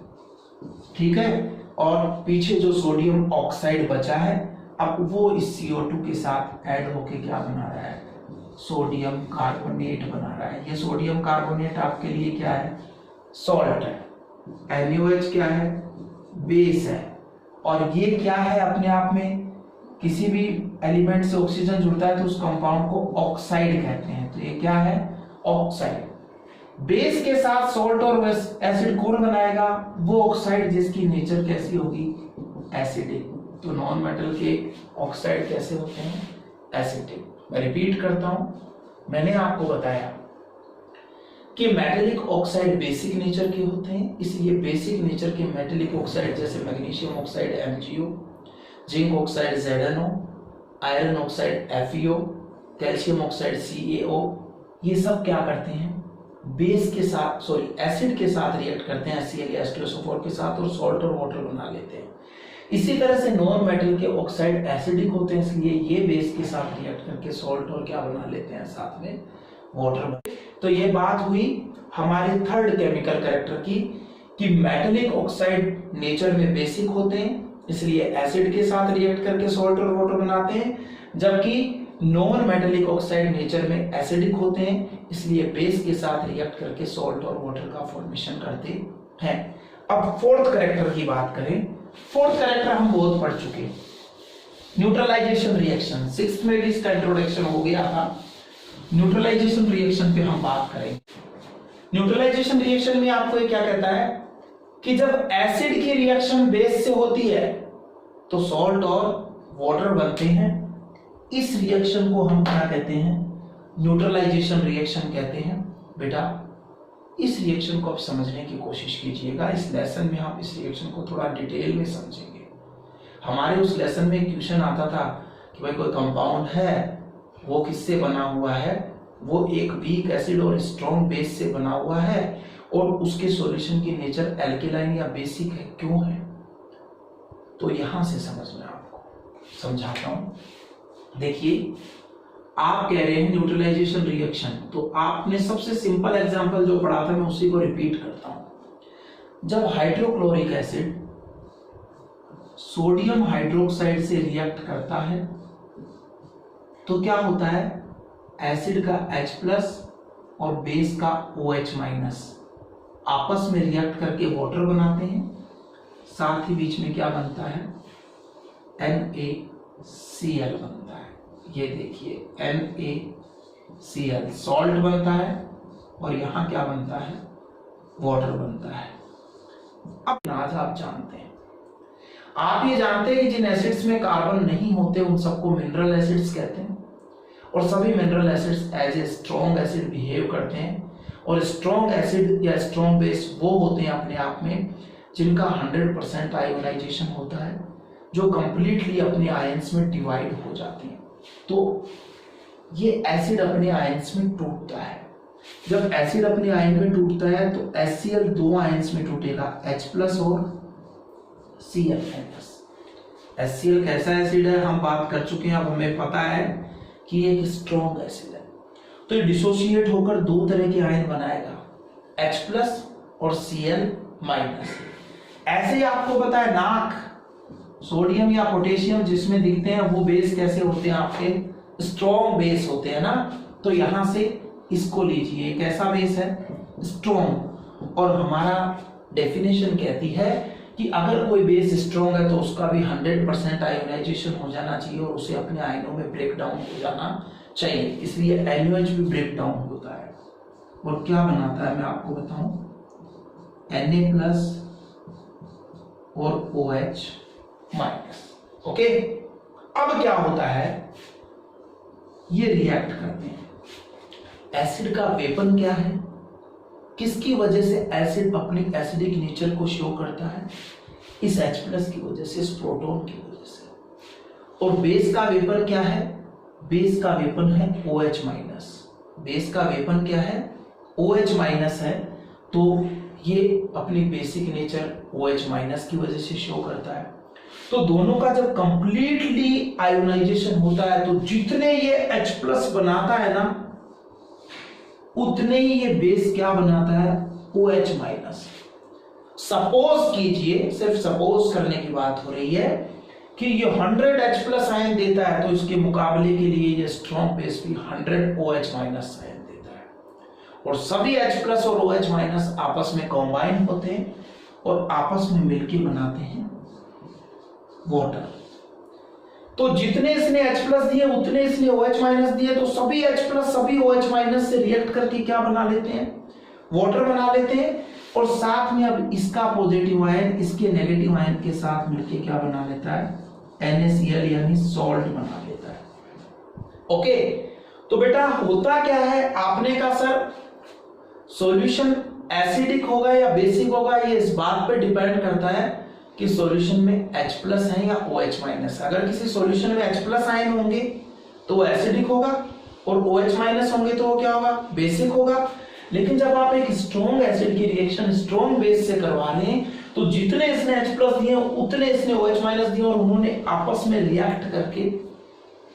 ठीक है। और पीछे जो सोडियम ऑक्साइड बचा है अब वो इस CO2 के साथ ऐड होके क्या बना रहा है? सोडियम कार्बोनेट बना रहा है। ये सोडियम कार्बोनेट आपके लिए क्या है? सॉल्ट है। NaOH क्या है? बेस है। और ये क्या है? अपने आप में किसी भी एलिमेंट से ऑक्सीजन जुड़ता है तो उस कंपाउंड को ऑक्साइड कहते हैं। तो ये क्या है? ऑक्साइड। बेस के साथ सॉल्ट और एसिड कौन बनाएगा? वो ऑक्साइड जिसकी नेचर कैसी होगी? एसिडिक। तो नॉन मेटल के ऑक्साइड कैसे होते हैं? एसिडिक। मैं रिपीट करता हूं, मैंने आपको बताया कि मेटेलिक ऑक्साइड बेसिक नेचर के होते हैं, इसलिए बेसिक नेचर के मेटेलिक ऑक्साइड जैसे magnesium oxide MgO, zinc oxide ZnO, iron oxide FeO, calcium oxide CaO, ये सब क्या करते हैं, बेस के साथ सॉरी एसिड के साथ रिएक्ट करते हैं HCl या H2SO4 के साथ और सॉल्ट और वाटर बना लेते हैं। इसी तरह से नॉन मेटल के ऑक्साइड एसिडिक होते हैं, इसलिए ये बेस के साथ रिएक्ट करके सॉल्ट और क्या बना लेते हैं, साथ में वाटर। तो ये बात हुई हमारे थर्ड केमिकल कैरेक्टर की कि मेटेलिक ऑक्साइड नेचर में बेसिक होते हैं, इसलिए एसिड के साथ रिएक्ट करके सॉल्ट और वाटर बनाते हैं, जबकि नॉन मेटेलिक ऑक्साइड नेचर में एसिडिक होते हैं, इसलिए बेस के साथ रिएक्ट करके सॉल्ट और वाटर का फॉर्मेशन करते हैं। अब फोर्थ कैरेक्टर की बात करें, फोर्थ कैरेक्टर हम बहुत पढ़ चुके हैं, न्यूट्रलाइजेशन रिएक्शन। सिक्स्थ में भी इसका इंट्रोडक्शन हो गया था। न्यूट्रलाइजेशन रिएक्शन पे हम बात करेंगे। न्यूट्रलाइजेशन रिएक्शन में आपको ये क्या कहता है कि जब एसिड की रिएक्शन बेस से होती है तो सॉल्ट और वाटर बनते हैं। इस रिएक्शन को हम क्या कहते हैं, न्यूट्रलाइजेशन रिएक्शन कहते हैं। बेटा इस रिएक्शन को आप समझने की कोशिश कीजिएगा। इस लेसन में आप इस रिएक्शन को थोड़ा डिटेल में समझेंगे। हमारे उस लेसन में क्वेश्चन आता था कि भाई कोई कंपाउंड है, वो किससे बना हुआ है, वो एक वीक एसिड और स्ट्रॉन्ग बेस से बना हुआ है और उसके सॉल्यूशन की नेचर एल्केलाइन या बेसिक है, क्यों है। तो यहां से समझना, आपको समझाता हूं। देखिए आप कह रहे हैं न्यूट्रलाइजेशन रिएक्शन, तो आपने सबसे सिंपल एग्जांपल जो पढ़ा था मैं उसी को रिपीट करता हूं। जब हाइड्रोक्लोरिक एसिड सोडियम हाइड्रोक्साइड से रिएक्ट करता है तो क्या होता है, एसिड का H+ और बेस का OH- आपस में रिएक्ट करके वाटर बनाते हैं। साथ ही बीच में क्या बनता है, NaCl बनता है। ये देखिए NaCl सॉल्ट बनता है और यहां क्या बनता है, वाटर बनता है। अब आज आप जानते हैं, आप ये जानते हैं कि जिन एसिड्स में कार्बन नहीं होते उन सबको मिनरल एसिड्स कहते हैं और सभी mineral acids as a strong acid behave करते हैं। और स्ट्रॉन्ग एसिड या स्ट्रॉन्ग बेस वो होते हैं अपने आप में जिनका 100% आयोनाइजेशन होता है, जो कंप्लीटली अपने आयंस में डिवाइड हो जाते हैं। तो ये एसिड अपने आयंस में टूटता है। जब एसिड अपने आयन में टूटता है तो HCl दो आयंस में टूटेगा, H+ और Cl-। HCl कैसा एसिड है हम बात कर चुके हैं, अब हमें पता है कि एक स्ट्रॉन्ग एसिड है। तो ये डिसोसिएट होकर दो तरह के आयन बनाएगा, H+ और Cl-। ऐसे ही आपको पता है नाक, सोडियम या पोटेशियम जिसमें दिखते हैं वो बेस कैसे होते हैं, आपके स्ट्रॉन्ग बेस होते हैं ना। तो यहां से इसको लीजिए, कैसा बेस है, स्ट्रॉन्ग। और हमारा डेफिनेशन कहती है कि अगर कोई बेस स्ट्रॉन्ग है तो उसका भी 100% आयोनाइजेशन हो जाना चाहिए और उसे अपने आयनों में ब्रेक डाउन हो जाना चाहिए। इसलिए NaOH भी ब्रेक डाउन होता है और क्या बनाता है मैं आपको बताऊं, Na+ और OH-। ओके, अब क्या होता है, ये रिएक्ट करते हैं। एसिड का वेपन क्या है, किसकी वजह से एसिड अपनी एसिडिक नेचर को शो करता है, इस H+ की वजह से, इस प्रोटॉन की वजह से। और बेस का वेपन क्या है, बेस का वेपन है OH-। बेस का वेपन क्या है, OH- है। तो ये अपनी बेसिक नेचर OH- की वजह से शो करता है। तो दोनों का जब कंप्लीटली आयोनाइजेशन होता है तो जितने ये H+ बनाता है ना उतने ही ये बेस क्या बनाता है, OH-। सपोज कीजिए, सिर्फ सपोज करने की बात हो रही है कि ये 100 H+ आयन देता है तो इसके मुकाबले के लिए ये स्ट्रॉन्ग बेस भी 100 OH- आयन देता है। और सभी H+ और OH- आपस में कंबाइन होते हैं और आपस में मिलके बनाते हैं वाटर। तो जितने इसने H+ दिए उतने इसने OH- दिए, तो सभी H+ सभी OH- से रिएक्ट करके क्या बना लेते हैं, वाटर बना लेते हैं। और साथ में अब इसका पॉजिटिव आयन इसके नेगेटिव आयन के साथ मिलके क्या बना लेता है, NaCl यानी सॉल्ट बना लेता है। ओके, तो बेटा होता क्या है, आपने कहा सर सॉल्यूशन एसिडिक होगा या बेसिक होगा, ये इस बात पे डिपेंड करता है कि सॉल्यूशन में H+ है या OH- है। अगर किसी सॉल्यूशन में H+ आयन होंगे तो वो एसिडिक होगा और OH माइनस होंगे तो वो क्या होगा, बेसिक होगा। लेकिन जब आप एक स्ट्रॉन्ग एसिड की रिएक्शन स्ट्रॉन्ग बेस से करवा लें तो जितने इसने H प्लस दिए उतने इसने OH माइनस दिए और उन्होंने आपस में रिएक्ट करके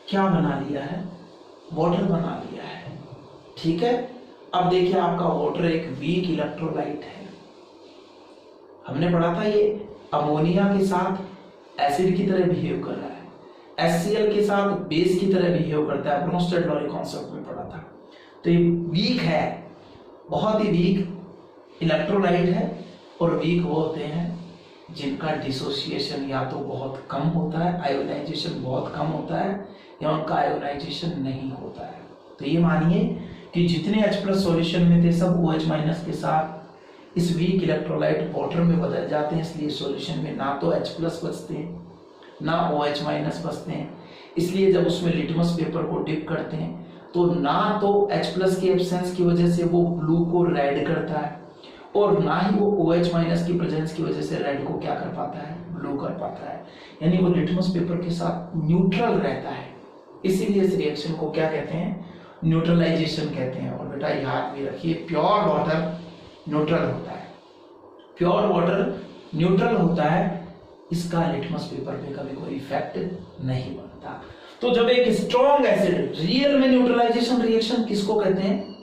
क्या बना लिया है, वाटर बना लिया है। ठीक है, अब देखिए आपका वाटर एक वीक इलेक्ट्रोलाइट है। हमने पढ़ा था ये अमोनिया के साथ एसिड की तरह बिहेव कर रहा है, HCl के साथ बेस की तरह बिहेव करता है, ब्रोंस्टेड-लॉरी कॉन्सेप्ट में पढ़ा था। तो ये वीक है, बहुत ही वीक इलेक्ट्रोलाइट है। और वीक वो होते हैं जिनका डिसोसिएशन या तो बहुत कम होता है, आयोनाइजेशन बहुत कम होता है, या उनका आयोनाइजेशन नहीं होता है। तो ये मानिए कि जितने H+ सॉल्यूशन में थे सब OH- के साथ इस वीक इलेक्ट्रोलाइट वाटर में बदल जाते हैं। इसलिए सॉल्यूशन में ना तो H+ बचते हैं ना OH- बचते हैं। इसलिए जब उसमें लिटमस पेपर को डिप करते हैं तो ना तो H+ की एब्सेंस की वजह से वो ब्लू को रेड करता है और ना ही वो OH- की प्रेजेंस की वजह से रेड को क्या कर पाता है, ब्लू कर पाता है। यानी वो लिटमस पेपर के साथ न्यूट्रल रहता है। इसीलिए इस रिएक्शन को क्या कहते हैं, न्यूट्रलाइजेशन कहते हैं। और बेटा याद भी रखिए, प्योर वाटर न्यूट्रल होता है, प्योर वाटर न्यूट्रल होता है, इसका लिटमस पेपर पे कभी कोई इफेक्ट नहीं बनता। तो जब एक स्ट्रॉन्ग एसिड, रियल में न्यूट्रलाइजेशन रिएक्शन किसको कहते हैं,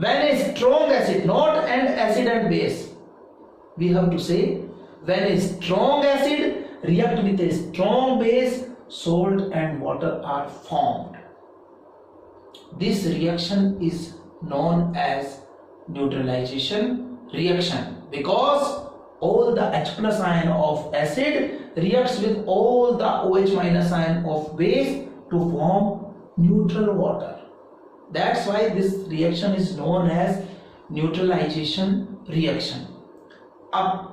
when a strong acid, not an acid and base, we have to say when a strong acid react with a strong base, salt and water are formed. This reaction is known as neutralization reaction because all the H+ ion of acid reacts with all the OH- ion of base to form neutral water. That's why this reaction is known as neutralization reaction. अब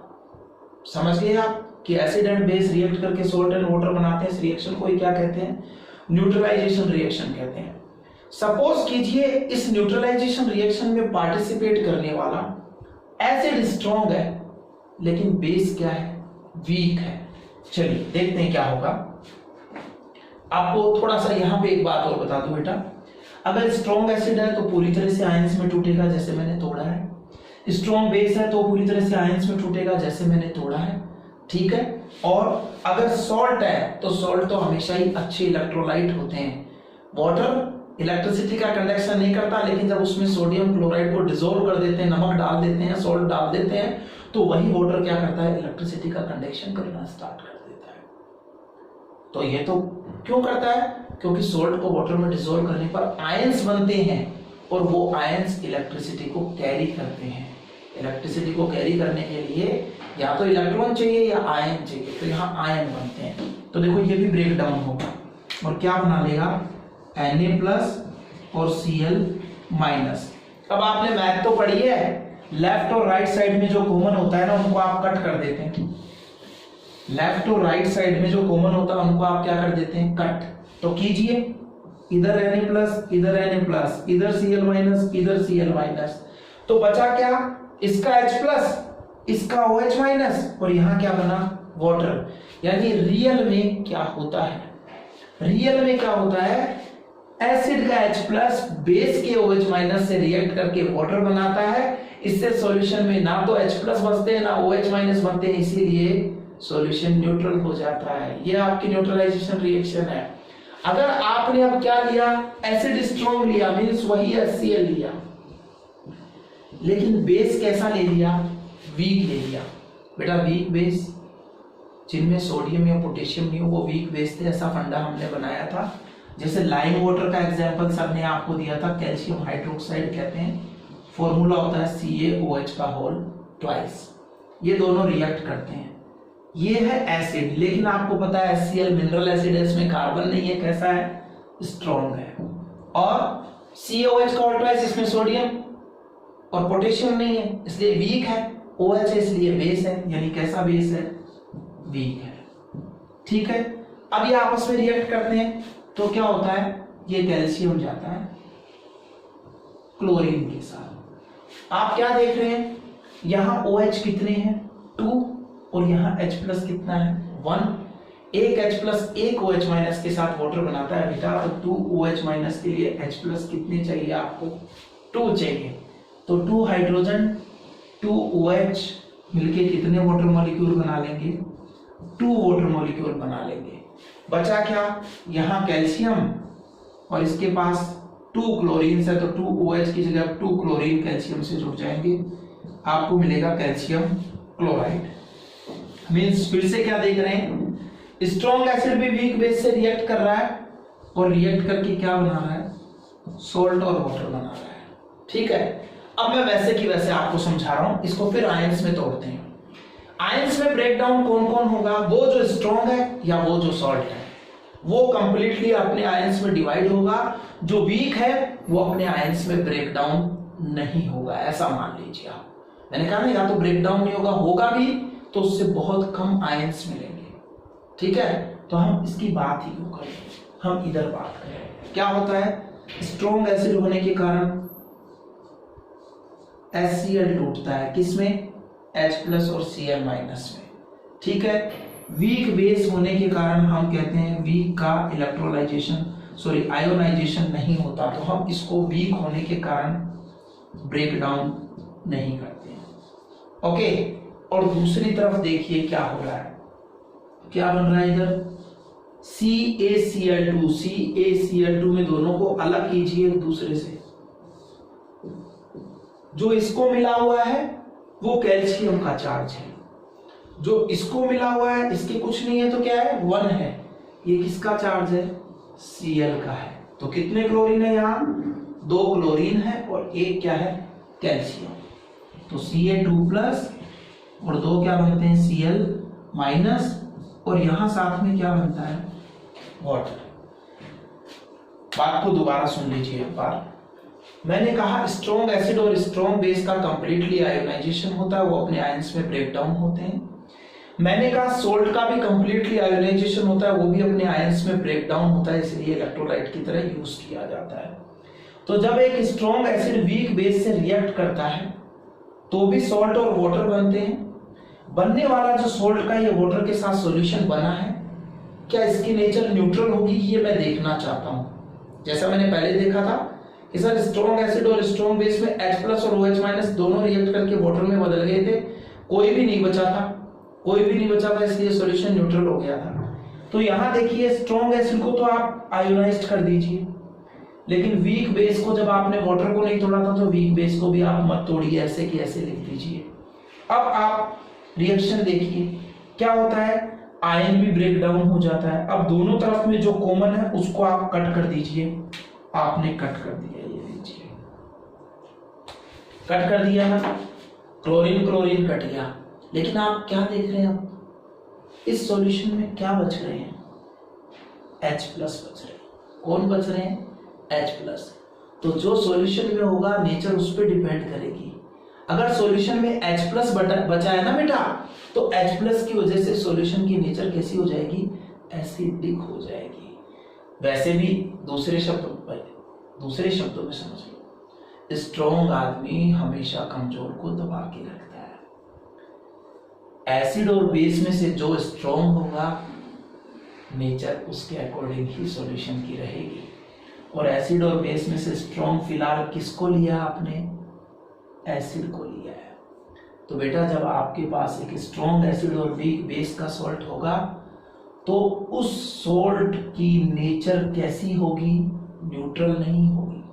समझ गए आप कि acid and base react करके salt and water बनाते हैं। इस reaction को क्या कहते हैं, न्यूट्रलाइजेशन रिएक्शन कहते हैं। सपोज कीजिए इस न्यूट्रलाइजेशन रिएक्शन में पार्टिसिपेट करने वाला एसिड स्ट्रॉन्ग है लेकिन बेस क्या है, वीक है। चलिए देखते हैं क्या होगा। आपको थोड़ा सा यहां पे एक बात और बता दूं बेटा, अगर स्ट्रॉन्ग एसिड है तो पूरी तरह से आयंस में टूटेगा जैसे मैंने तोड़ा है। स्ट्रॉन्ग बेस है तो पूरी तरह से आयंस में टूटेगा जैसे मैंने तोड़ा है। ठीक है, और अगर सॉल्ट है तो सॉल्ट तो हमेशा ही अच्छे इलेक्ट्रोलाइट होते हैं। वाटर इलेक्ट्रिसिटी का कंडक्शन नहीं करता, लेकिन जब उसमें सोडियम क्लोराइड को डिसॉल्व कर देते हैं, नमक डाल देते हैं, सॉल्ट डाल देते हैं, तो वही वाटर क्या करता है, इलेक्ट्रिसिटी का कंडक्शन करना स्टार्ट कर देता है। तो ये तो क्यों करता है, क्योंकि सॉल्ट को वाटर में डिसॉल्व करने पर आयंस बनते हैं और वो आयंस इलेक्ट्रिसिटी को कैरी करते हैं। इलेक्ट्रिसिटी को कैरी करने के लिए या तो इलेक्ट्रॉन चाहिए या आयन चाहिए, तो यहाँ आयन बनते हैं। तो देखो ये भी ब्रेक डाउन होगा और क्या बना लेगा, Na+ और Cl-। अब आपने मैथ तो पढ़ी है, लेफ्ट और राइट साइड में जो कॉमन होता है ना उनको आप कट कर देते हैं। लेफ्ट और राइट साइड में जो कॉमन होता है उनको आप क्या कर देते हैं, कट। तो कीजिए, इधर Na+, इधर Na+, इधर Cl-, इधर Cl-। तो बचा क्या, इसका H+, इसका OH- और यहाँ क्या बना, वाटर। यानी रियल में क्या होता है, रियल में क्या होता है, एसिड का H+ बेस के OH- से रिएक्ट करके वाटर बनाता है। इससे सॉल्यूशन में ना तो H+ बचते हैं ना OH- बनते हैं, इसीलिए सॉल्यूशन न्यूट्रल हो जाता है। ये आपकी न्यूट्रलाइजेशन रिएक्शन है। अगर आपने अब क्या लिया, एसिड स्ट्रॉन्ग लिया, मींस वही HCl लिया, लेकिन बेस कैसा ले लिया, वीक ले लिया। बेटा वीक बेस जिनमें सोडियम या पोटेशियम नहीं हो वो वीक बेस थे, ऐसा फंडा हमने बनाया था। जैसे लाइम वाटर का एग्जांपल सर ने आपको दिया था, कैल्शियम हाइड्रोक्साइड कहते हैं, फॉर्मूला होता है CaOH2। ये दोनों रिएक्ट करते हैं। ये है एसिड, लेकिन आपको पता है HCl मिनरल एसिड है, इसमें कार्बन नहीं है, कैसा है, स्ट्रॉन्ग है। और CaOH2 इसमें सोडियम और पोटेशियम नहीं है, इसलिए वीक है। OH है इसलिए बेस है, यानी कैसा बेस है, वीक है। ठीक है, अब ये आपस में रिएक्ट करते हैं तो क्या होता है, ये कैल्शियम जाता है क्लोरीन के साथ। आप क्या देख रहे हैं, यहां OH कितने हैं, 2, और यहां H+ कितना है, 1। एक H प्लस एक OH माइनस के साथ वाटर बनाता है बेटा, तो 2 OH माइनस के लिए H प्लस कितने चाहिए आपको? 2 चाहिए। तो 2 हाइड्रोजन 2 OH मिलके कितने वाटर मॉलिक्यूल बना लेंगे? 2 वाटर मॉलिक्यूल बना लेंगे। बचा क्या? यहाँ कैल्शियम और इसके पास 2 क्लोरीन है, तो 2 OH की जगह 2 क्लोरीन कैल्शियम से जुड़ जाएंगे, आपको मिलेगा कैल्शियम क्लोराइड। मीन्स फिर से क्या देख रहे हैं, स्ट्रॉन्ग एसिड भी वीक बेस से रिएक्ट कर रहा है और रिएक्ट करके क्या बना रहा है? सोल्ट और वाटर बना रहा है। ठीक है, अब मैं वैसे की वैसे आपको समझा रहा हूं, इसको फिर आयंस में तोड़ते हैं। आयंस में ब्रेकडाउन कौन कौन होगा? वो जो स्ट्रॉन्ग है या वो जो सॉल्ट है, वो कंप्लीटली अपने आयंस में डिवाइड होगा। जो वीक है वो अपने आयंस में ब्रेकडाउन नहीं होगा, ऐसा मान लीजिए आप। मैंने कहा ना, या तो ब्रेकडाउन नहीं होगा, होगा भी तो उससे बहुत कम आयंस मिलेंगे। ठीक है, तो हम इसकी बात ही क्यों करें, हम इधर बात करें। क्या होता है? स्ट्रॉन्ग एसिड होने के कारण HCl टूटता है, किसमें? H प्लस और Cl माइनस में। ठीक है, वीक बेस होने के कारण हम कहते हैं वीक का आयोनाइजेशन नहीं होता, तो हम इसको वीक होने के कारण ब्रेक डाउन नहीं करते हैं। ओके, और दूसरी तरफ देखिए क्या हो रहा है, क्या बन रहा है इधर? CaCl2 में दोनों को अलग कीजिए एक दूसरे से। जो इसको मिला हुआ है वो कैल्शियम का चार्ज है, जो इसको मिला हुआ है इसके कुछ नहीं है तो क्या है? 1 है। ये किसका चार्ज है? Cl का है। तो कितने क्लोरीन है यहाँ? 2 क्लोरीन है और एक क्या है? कैल्शियम। तो Ca2 प्लस और 2 क्या बनते हैं? Cl माइनस, और यहां साथ में क्या बनता है? वाटर। बात को दोबारा सुन लीजिए एक बार। मैंने कहा स्ट्रॉन्ग एसिड और स्ट्रॉन्ग बेस का कंप्लीटली आयोनाइजेशन होता है, वो अपने आयंस में ब्रेक डाउन होते हैं। मैंने कहा सोल्ट का भी कंप्लीटली आयोनाइजेशन होता है, वो भी अपने आयंस में ब्रेक डाउन होता है, इसलिए इलेक्ट्रोलाइट की तरह यूज किया जाता है। तो जब एक स्ट्रॉन्ग एसिड वीक बेस से रिएक्ट करता है तो भी सॉल्ट और वाटर बनते हैं। बनने वाला जो सोल्ट का ये वाटर के साथ सॉल्यूशन बना है, क्या इसकी नेचर न्यूट्रल होगी, ये मैं देखना चाहता हूं। जैसा मैंने पहले देखा था कि सर स्ट्रॉन्ग एसिड और स्ट्रॉन्ग बेस में H प्लस और OH माइनस दोनों रिएक्ट करके वाटर में बदल गए थे, कोई भी नहीं बचा था, इसलिए सॉल्यूशन न्यूट्रल हो गया था। तो यहां देखिए स्ट्रॉन्ग एसिड को तो आप आयोनाइज्ड कर दीजिए, लेकिन वीक बेस को जब आपने वाटर को नहीं तोड़ा था तो वीक बेस को भी आप मत तोड़िए, ऐसे कि ऐसे लिख दीजिए। अब आप रिएक्शन देखिए क्या होता है, आयन भी ब्रेक डाउन हो जाता है। अब दोनों तरफ में जो कॉमन है उसको आप कट कर दीजिए। आपने कट कर दिया, ये लीजिए, कट कर दिया ना, क्लोरीन क्लोरीन कट गया। लेकिन आप क्या देख रहे हैं, अब इस सॉल्यूशन में क्या बच रहे हैं? H प्लस बच रहे हैं। कौन बच रहे हैं? H plus. तो जो सॉल्यूशन में होगा नेचर उस पर डिपेंड करेगी। अगर सॉल्यूशन में H प्लस बचा है ना बेटा, तो H प्लस की वजह से सॉल्यूशन की नेचर कैसी हो जाएगी? एसिडिक हो जाएगी। वैसे भी दूसरे शब्दों में समझ लो, स्ट्रॉन्ग आदमी हमेशा कमजोर को दबा के रखता है। एसिड और बेस में से जो स्ट्रॉन्ग होगा नेचर उसके अकॉर्डिंग ही सॉल्यूशन की रहेगी। और एसिड और बेस में से स्ट्रॉन्ग फिलहाल किसको लिया आपने? एसिड को लिया है। तो बेटा जब आपके पास एक स्ट्रॉन्ग एसिड और वीक बेस का सॉल्ट होगा तो उस सॉल्ट की नेचर कैसी होगी? न्यूट्रल नहीं होगी।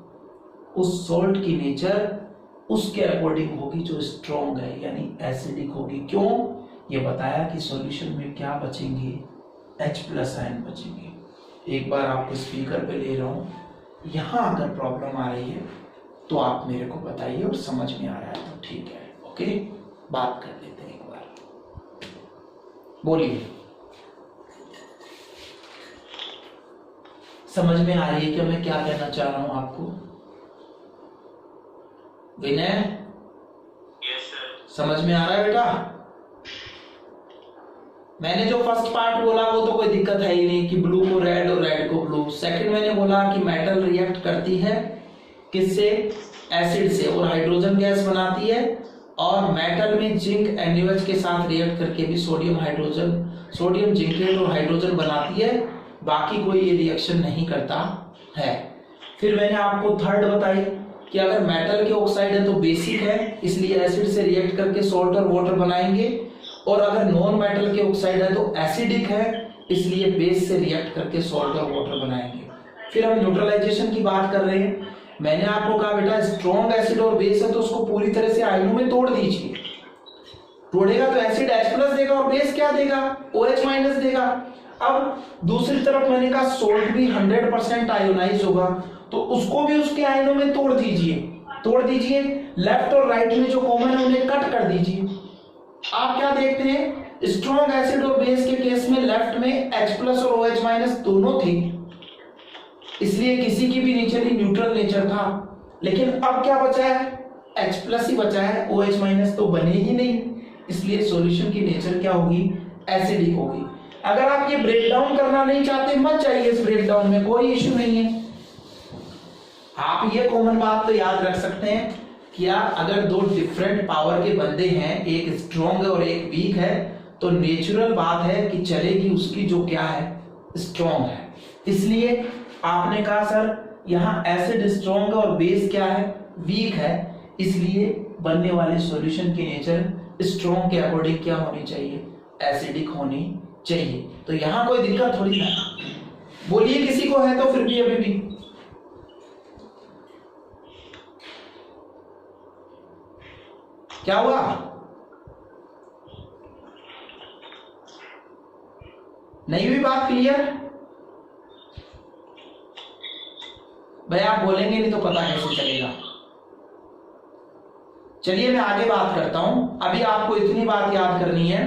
उस सॉल्ट की नेचर उसके अकॉर्डिंग होगी जो स्ट्रॉन्ग है, यानी एसिडिक होगी। क्यों? ये बताया कि सॉल्यूशन में क्या बचेंगे? H प्लस आयन बचेंगे। एक बार आपको स्पीकर पे ले रहा हूँ, यहाँ अगर प्रॉब्लम आ रही है तो आप मेरे को बताइए, और समझ में आ रहा है तो ठीक है। ओके, बात कर लेते हैं एक बार। बोलिए, समझ में आ रही है कि मैं क्या कहना चाह रहा हूं आपको? विनय, समझ में आ रहा है बेटा? मैंने जो फर्स्ट पार्ट बोला वो तो कोई दिक्कत है ही नहीं कि ब्लू को रेड और रेड को ब्लू। सेकंड मैंने बोला कि मेटल रिएक्ट करती है किससे? एसिड से, और हाइड्रोजन गैस बनाती है और मेटल में जिंक NaOH के साथ रिएक्ट करके भी सोडियम जिंकेट और हाइड्रोजन बनाती है, बाकी कोई ये रिएक्शन नहीं करता है। फिर मैंने आपको थर्ड बताई कि अगर मेटल के ऑक्साइड है तो बेसिक है, इसलिए एसिड से रिएक्ट करके सॉल्ट और वाटर बनाएंगे, और अगर नॉन मेटल के ऑक्साइड है तो एसिडिक है, इसलिए बेस से रिएक्ट करके सॉल्ट और वाटर बनाएंगे। फिर हम न्यूट्रलाइजेशन की बात कर रहे हैं। मैंने आपको कहा बेटा स्ट्रॉन्ग एसिड और बेस है तो उसको पूरी तरह से आयनों में तोड़ दीजिए। तोड़ेगा तो एसिड H+ देगा और बेस क्या देगा, OH- देगा। अब दूसरी तरफ मैंने कहा सोल्ट भी 100% आयोनाइज होगा, तो उसको भी उसके आयनों में तोड़ दीजिए। लेफ्ट और राइट में जो कॉमन है उन्हें कट कर दीजिए। आप क्या देखते हैं, स्ट्रॉन्ग एसिड और बेस के केस में लेफ्ट में H+ और OH- दोनों थे, इसलिए किसी की भी नेचर ही न्यूट्रल नेचर था। लेकिन अब क्या बचा है, H+ ही बचा है, OH- तो बने ही नहीं, इसलिए सॉल्यूशन की नेचर क्या होगी, एसिडिक होगी। अगर आप ये ब्रेक डाउन करना नहीं चाहते मत जाइए इस ब्रेक डाउन में, कोई इश्यू नहीं है। आप ये कॉमन बात तो याद रख सकते हैं कि अगर दो डिफरेंट पावर के बंदे हैं, एक स्ट्रॉन्ग है और एक वीक है, तो नेचुरल बात है कि चलेगी उसकी जो क्या है, स्ट्रॉन्ग है। इसलिए आपने कहा सर यहाँ एसिड स्ट्रॉन्ग है और बेस क्या है, वीक है, इसलिए बनने वाले सॉल्यूशन की नेचर स्ट्रॉन्ग के अकॉर्डिंग क्या होनी चाहिए, एसिडिक होनी चाहिए। तो यहां कोई दिक्कत थोड़ी ना, बोलिए किसी को है तो फिर भी अभी भी क्या हुआ, नहीं हुई बात क्लियर? भाई आप बोलेंगे नहीं तो पता कैसे चलेगा। चलिए मैं आगे बात करता हूं। अभी आपको इतनी बात याद करनी है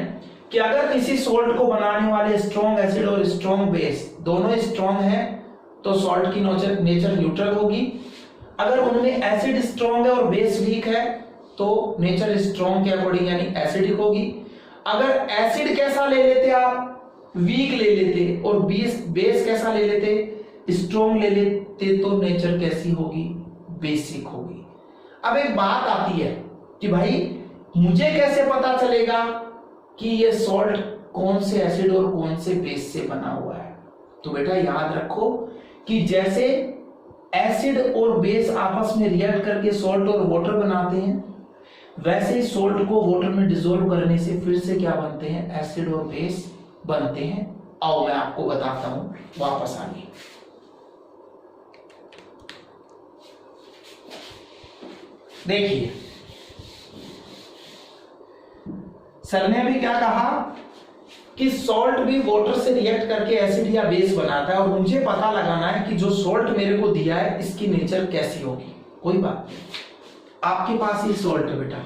कि अगर किसी सॉल्ट को बनाने वाले स्ट्रॉन्ग एसिड और स्ट्रॉन्ग बेस दोनों स्ट्रॉन्ग है तो सॉल्ट की नेचर न्यूट्रल होगी। अगर उनमें एसिड स्ट्रॉन्ग है और बेस वीक है तो नेचर स्ट्रॉन्ग के अकॉर्डिंग यानी एसिडिक होगी। अगर एसिड कैसा ले लेते आप, वीक ले लेते, और बेस कैसा ले लेते, स्ट्रॉन्ग ले लेते, तो नेचर कैसी होगी, बेसिक होगी। अब एक बात आती है कि भाई मुझे कैसे पता चलेगा कि ये सॉल्ट कौन से एसिड और कौन से बेस से बना हुआ है। तो बेटा याद रखो कि जैसे एसिड और बेस आपस में रिएक्ट करके सॉल्ट और वाटर बनाते हैं, वैसे ही सॉल्ट को वाटर में डिसॉल्व करने से फिर से क्या बनते हैं, एसिड और बेस बनते हैं। आओ मैं आपको बताता हूं वापस आगे। देखिए सर ने अभी क्या कहा कि सॉल्ट भी वाटर से रिएक्ट करके एसिड या बेस बनाता है, और मुझे पता लगाना है कि जो सॉल्ट मेरे को दिया है इसकी नेचर कैसी होगी। कोई बात नहीं, आपके पास ये सॉल्ट है बेटा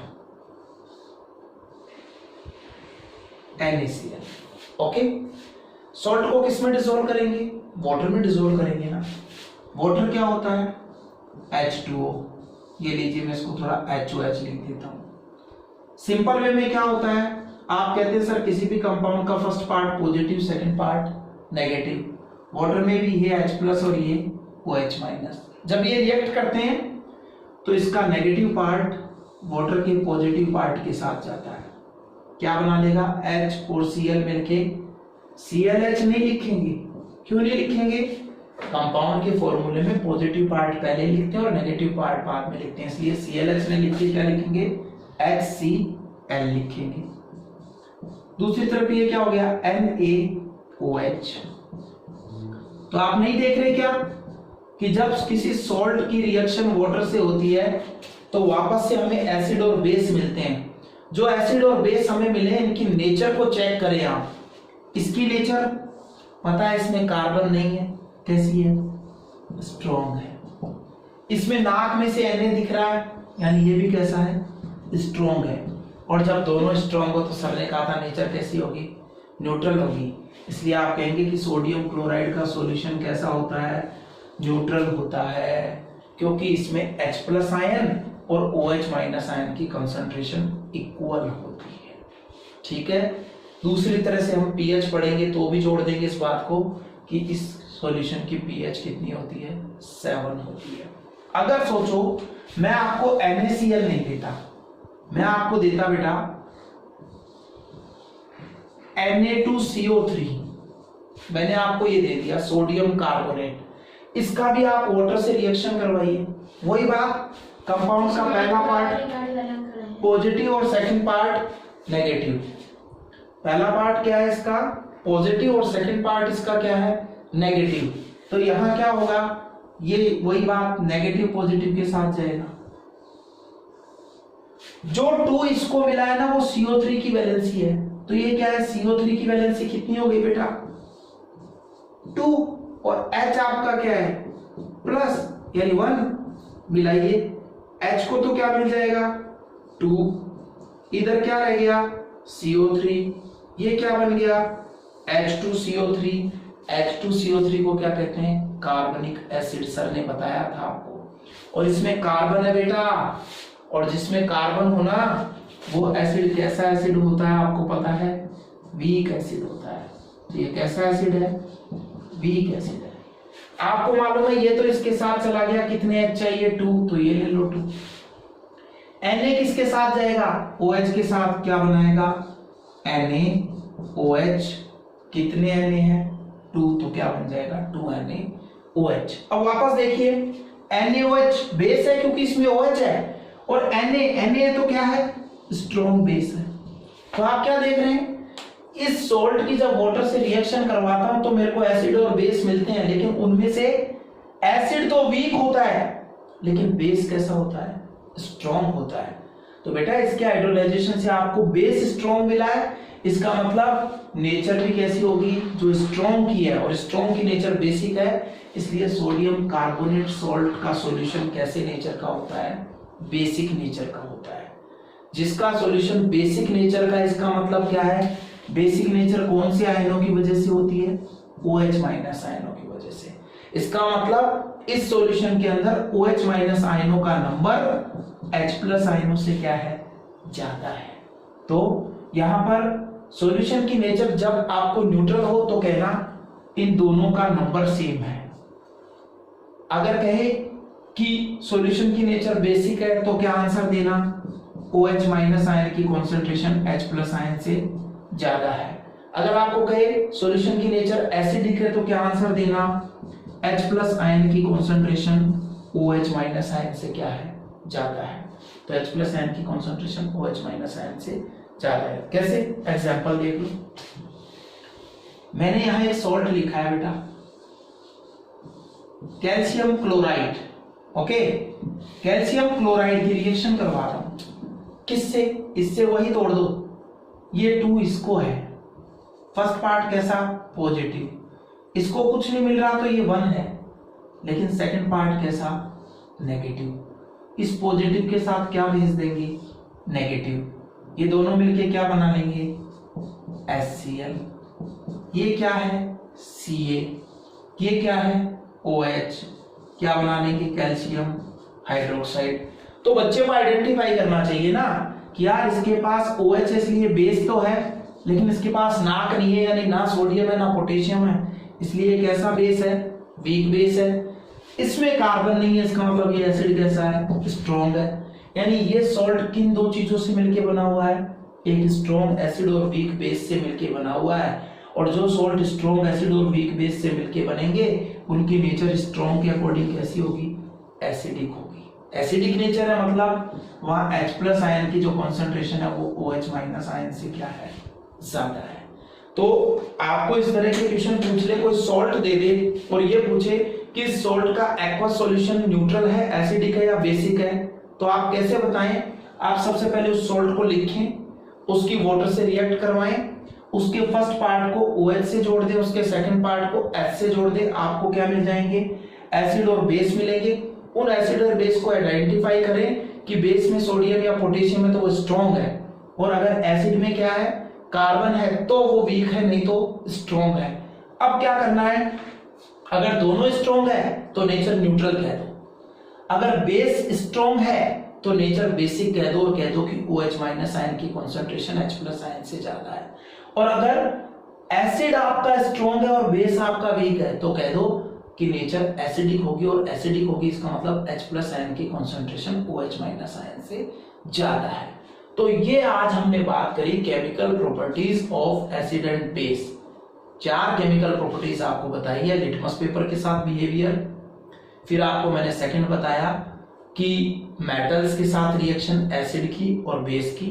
NaCl। ओके, सॉल्ट को किस में डिसॉल्व करेंगे, वाटर में डिसॉल्व करेंगे ना। वाटर क्या होता है, H2O। ये लीजिए मैं इसको थोड़ा HOH लिख देता हूं। सिंपल वे में क्या होता है, आप कहते हैं सर किसी भी कंपाउंड का first part positive, second part negative. Water में भी ये H+ और ये OH-। जब ये रिएक्ट करते हैं तो इसका नेगेटिव पार्ट वाटर के पॉजिटिव पार्ट के साथ जाता है, क्या बना लेगा, H और Cl मिलके ClH नहीं लिखेंगे। क्यों नहीं लिखेंगे, कंपाउंड के फॉर्मूले में पॉजिटिव पार्ट पहले लिखते हैं और नेगेटिव पार्ट बाद में लिखते हैं, इसलिए ClH ने लिख के क्या लिखेंगे, HCl लिखेंगे। दूसरी तरफ ये क्या हो गया, NaOH। तो आप नहीं देख रहे क्या कि जब किसी सॉल्ट की रिएक्शन वाटर से होती है तो वापस से हमें एसिड और बेस मिलते हैं। जो एसिड और बेस हमें मिले इनकी नेचर को चेक करें आप। इसकी नेचर पता है, इसमें कार्बन नहीं है, कैसी है, स्ट्रॉन्ग है। इसमें नाक में से Na दिख रहा है, यानी ये भी कैसा है, स्ट्रॉन्ग है। और जब दोनों स्ट्रॉन्ग हो तो सर ने कहा था नेचर कैसी होगी, न्यूट्रल होगी। इसलिए आप कहेंगे कि सोडियम क्लोराइड का सॉल्यूशन कैसा होता है, न्यूट्रल होता है, क्योंकि इसमें H+ आयन और OH- आयन की कंसंट्रेशन इक्वल होती है। ठीक है, दूसरी तरह से हम pH पढ़ेंगे तो भी जोड़ देंगे इस बात को कि इस सॉल्यूशन की pH कितनी होती है, 7 होती है। अगर सोचो मैं आपको NaCl नहीं देता, मैं आपको देता बेटा Na2CO3, मैंने आपको ये दे दिया सोडियम कार्बोनेट, इसका भी आप वाटर से रिएक्शन करवाइए। वही बात, कंपाउंड का पहला पार्ट पॉजिटिव और सेकंड पार्ट नेगेटिव। पहला पार्ट क्या है इसका पॉजिटिव और सेकंड पार्ट इसका क्या है नेगेटिव। तो यहां क्या होगा, ये वही बात नेगेटिव पॉजिटिव के साथ जाएगा। जो 2 इसको मिला है ना वो CO3 की वैलेंसी है, तो ये क्या है CO3 की वैलेंसी कितनी हो गई बेटा 2, और H आपका क्या है प्लस यानी 1 मिलाइए, H को तो क्या मिल जाएगा 2, इधर क्या रह गया CO3, ये क्या बन गया H2CO3। H2CO3 को क्या कहते हैं कार्बनिक एसिड, सर ने बताया था आपको। और इसमें कार्बन है बेटा, और जिसमें कार्बन होना वो एसिड कैसा एसिड होता है आपको पता है वीक एसिड होता है। तो ये कैसा एसिड है वीक एसिड है। आपको मालूम है ये तो इसके साथ चला गया, कितने H चाहिए 2, तो ये ले लो 2। Na किसके साथ जाएगा OH के साथ, क्या बनाएगा NaOH, कितने Na है 2, तो क्या बन जाएगा 2NaOH। अब वापस देखिए NaOH बेस है क्योंकि इसमें OH है, और Na तो क्या है स्ट्रॉन्ग बेस है। तो आप क्या देख रहे हैं इस सॉल्ट की जब वाटर से रिएक्शन करवाता हूं तो मेरे को एसिड और बेस मिलते हैं, लेकिन उनमें से एसिड तो वीक होता है लेकिन बेस कैसा होता है स्ट्रॉन्ग होता है। तो बेटा इसके हाइड्रोलाइजेशन से आपको बेस स्ट्रॉन्ग मिला है, इसका मतलब नेचर भी कैसी होगी जो स्ट्रॉन्ग की है, और स्ट्रॉन्ग की नेचर बेसिक है, इसलिए सोडियम कार्बोनेट सॉल्ट का सॉल्यूशन कैसे नेचर का होता है बेसिक नेचर का होता है। जिसका सॉल्यूशन बेसिक नेचर का, इसका मतलब क्या है बेसिक नेचर कौन से आयनों की वजह से होती है OH माइनस आयनों की वजह से। इसका मतलब इस सॉल्यूशन के अंदर OH माइनस आयनों का नंबर H प्लस आयनों से क्या है ज्यादा है। तो यहां पर सॉल्यूशन की नेचर जब आपको न्यूट्रल हो तो कहना इन दोनों का नंबर सेम है। अगर कहे कि सॉल्यूशन की नेचर बेसिक है तो क्या आंसर देना OH माइनस आयन की कॉन्सेंट्रेशन H प्लस आयन से ज्यादा है। अगर आपको कहे सॉल्यूशन की नेचर एसिडिक है तो क्या आंसर देना H प्लस आयन की कॉन्सेंट्रेशन OH माइनस आयन से क्या है ज्यादा है। तो H प्लस आयन की कॉन्सेंट्रेशन OH माइनस आयन से ज्यादा है। कैसे एग्जांपल देख लो, मैंने यहां एक सॉल्ट लिखा है बेटा calcium chloride. Okay, calcium chloride की रिएक्शन करवा रहा हूं किससे, इससे वही तोड़ दो, ये 2 इसको है, फर्स्ट पार्ट कैसा पॉजिटिव, इसको कुछ नहीं मिल रहा तो ये 1 है, लेकिन सेकंड पार्ट कैसा नेगेटिव। इस पॉजिटिव के साथ क्या भेज देंगे नेगेटिव, ये दोनों मिलके क्या बना लेंगे HCl, ये क्या है Ca, ये क्या है OH, क्या बना लेंगे कैल्शियम हाइड्रोक्साइड। तो बच्चे को आइडेंटिफाई करना चाहिए ना कि यार इसके पास OH है इसलिए बेस तो है, लेकिन इसके पास नाक नहीं है यानी ना सोडियम है ना पोटेशियम है, इसलिए कैसा बेस है वीक बेस है। इसमें कार्बन नहीं है, इसका मतलब ये एसिड कैसा है स्ट्रॉन्ग है। यानी ये सॉल्ट किन 2 चीजों से मिलके बना हुआ है, एक स्ट्रॉन्ग एसिड और वीक बेस से मिलके बना हुआ है, और जो सॉल्ट स्ट्रॉन्ग एसिड और वीक बेस से मिलके बनेंगे उनकी नेचर स्ट्रॉन्ग के अकॉर्डिंग कैसी होगी एसिडिक होगी। एसिडिक नेचर है मतलब वहां H प्लस आयन की जो कॉन्सेंट्रेशन है वो OH माइनस आयन से क्या है ज्यादा है। तो आपको इस तरह के क्वेश्चन पूछ ले, कोई सॉल्ट दे दे और ये पूछे कि इस सॉल्ट का एक्वस सॉल्यूशन न्यूट्रल है एसिडिक है या बेसिक है, तो आप कैसे बताएं। आप सबसे पहले उस सॉल्ट को लिखें, उसकी वाटर से रिएक्ट करवाएं, उसके फर्स्ट पार्ट को OH से जोड़ दें, उसके सेकंड पार्ट को H से जोड़ दें, आपको क्या मिल जाएंगे एसिड और बेस मिलेंगे। उन एसिड और बेस को आइडेंटिफाई करें कि बेस में सोडियम या पोटेशियम है तो वो स्ट्रॉन्ग है, और अगर एसिड में क्या है कार्बन है तो वो वीक है नहीं तो स्ट्रॉन्ग है। अब क्या करना है, अगर दोनों स्ट्रॉन्ग है तो नेचर न्यूट्रल कह दो, अगर बेस स्ट्रॉन्ग है तो नेचर बेसिक कह दो और कह दो कि OH माइनस आयन की कॉन्सेंट्रेशन H प्लस आयन से ज्यादा है। और अगर एसिड आपका स्ट्रॉन्ग है और बेस आपका वीक है तो कह दो कि नेचर एसिडिक होगी, और एसिडिक होगी इसका मतलब H प्लस आयन की कॉन्सेंट्रेशन OH माइनस आयन से ज्यादा है। तो ये आज हमने बात करी chemical properties of acid and base. 4 chemical properties आपको बताई है लिटमस पेपर के साथ बिहेवियर। फिर आपको मैंने सेकंड बताया कि मेटल्स के साथ रिएक्शन एसिड की और बेस की।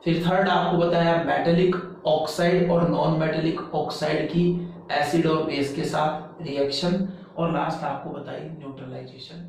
फिर थर्ड आपको बताया मेटेलिक ऑक्साइड और नॉन मेटेलिक ऑक्साइड की एसिड और बेस के साथ रिएक्शन। और लास्ट आपको बताई न्यूट्रलाइजेशन।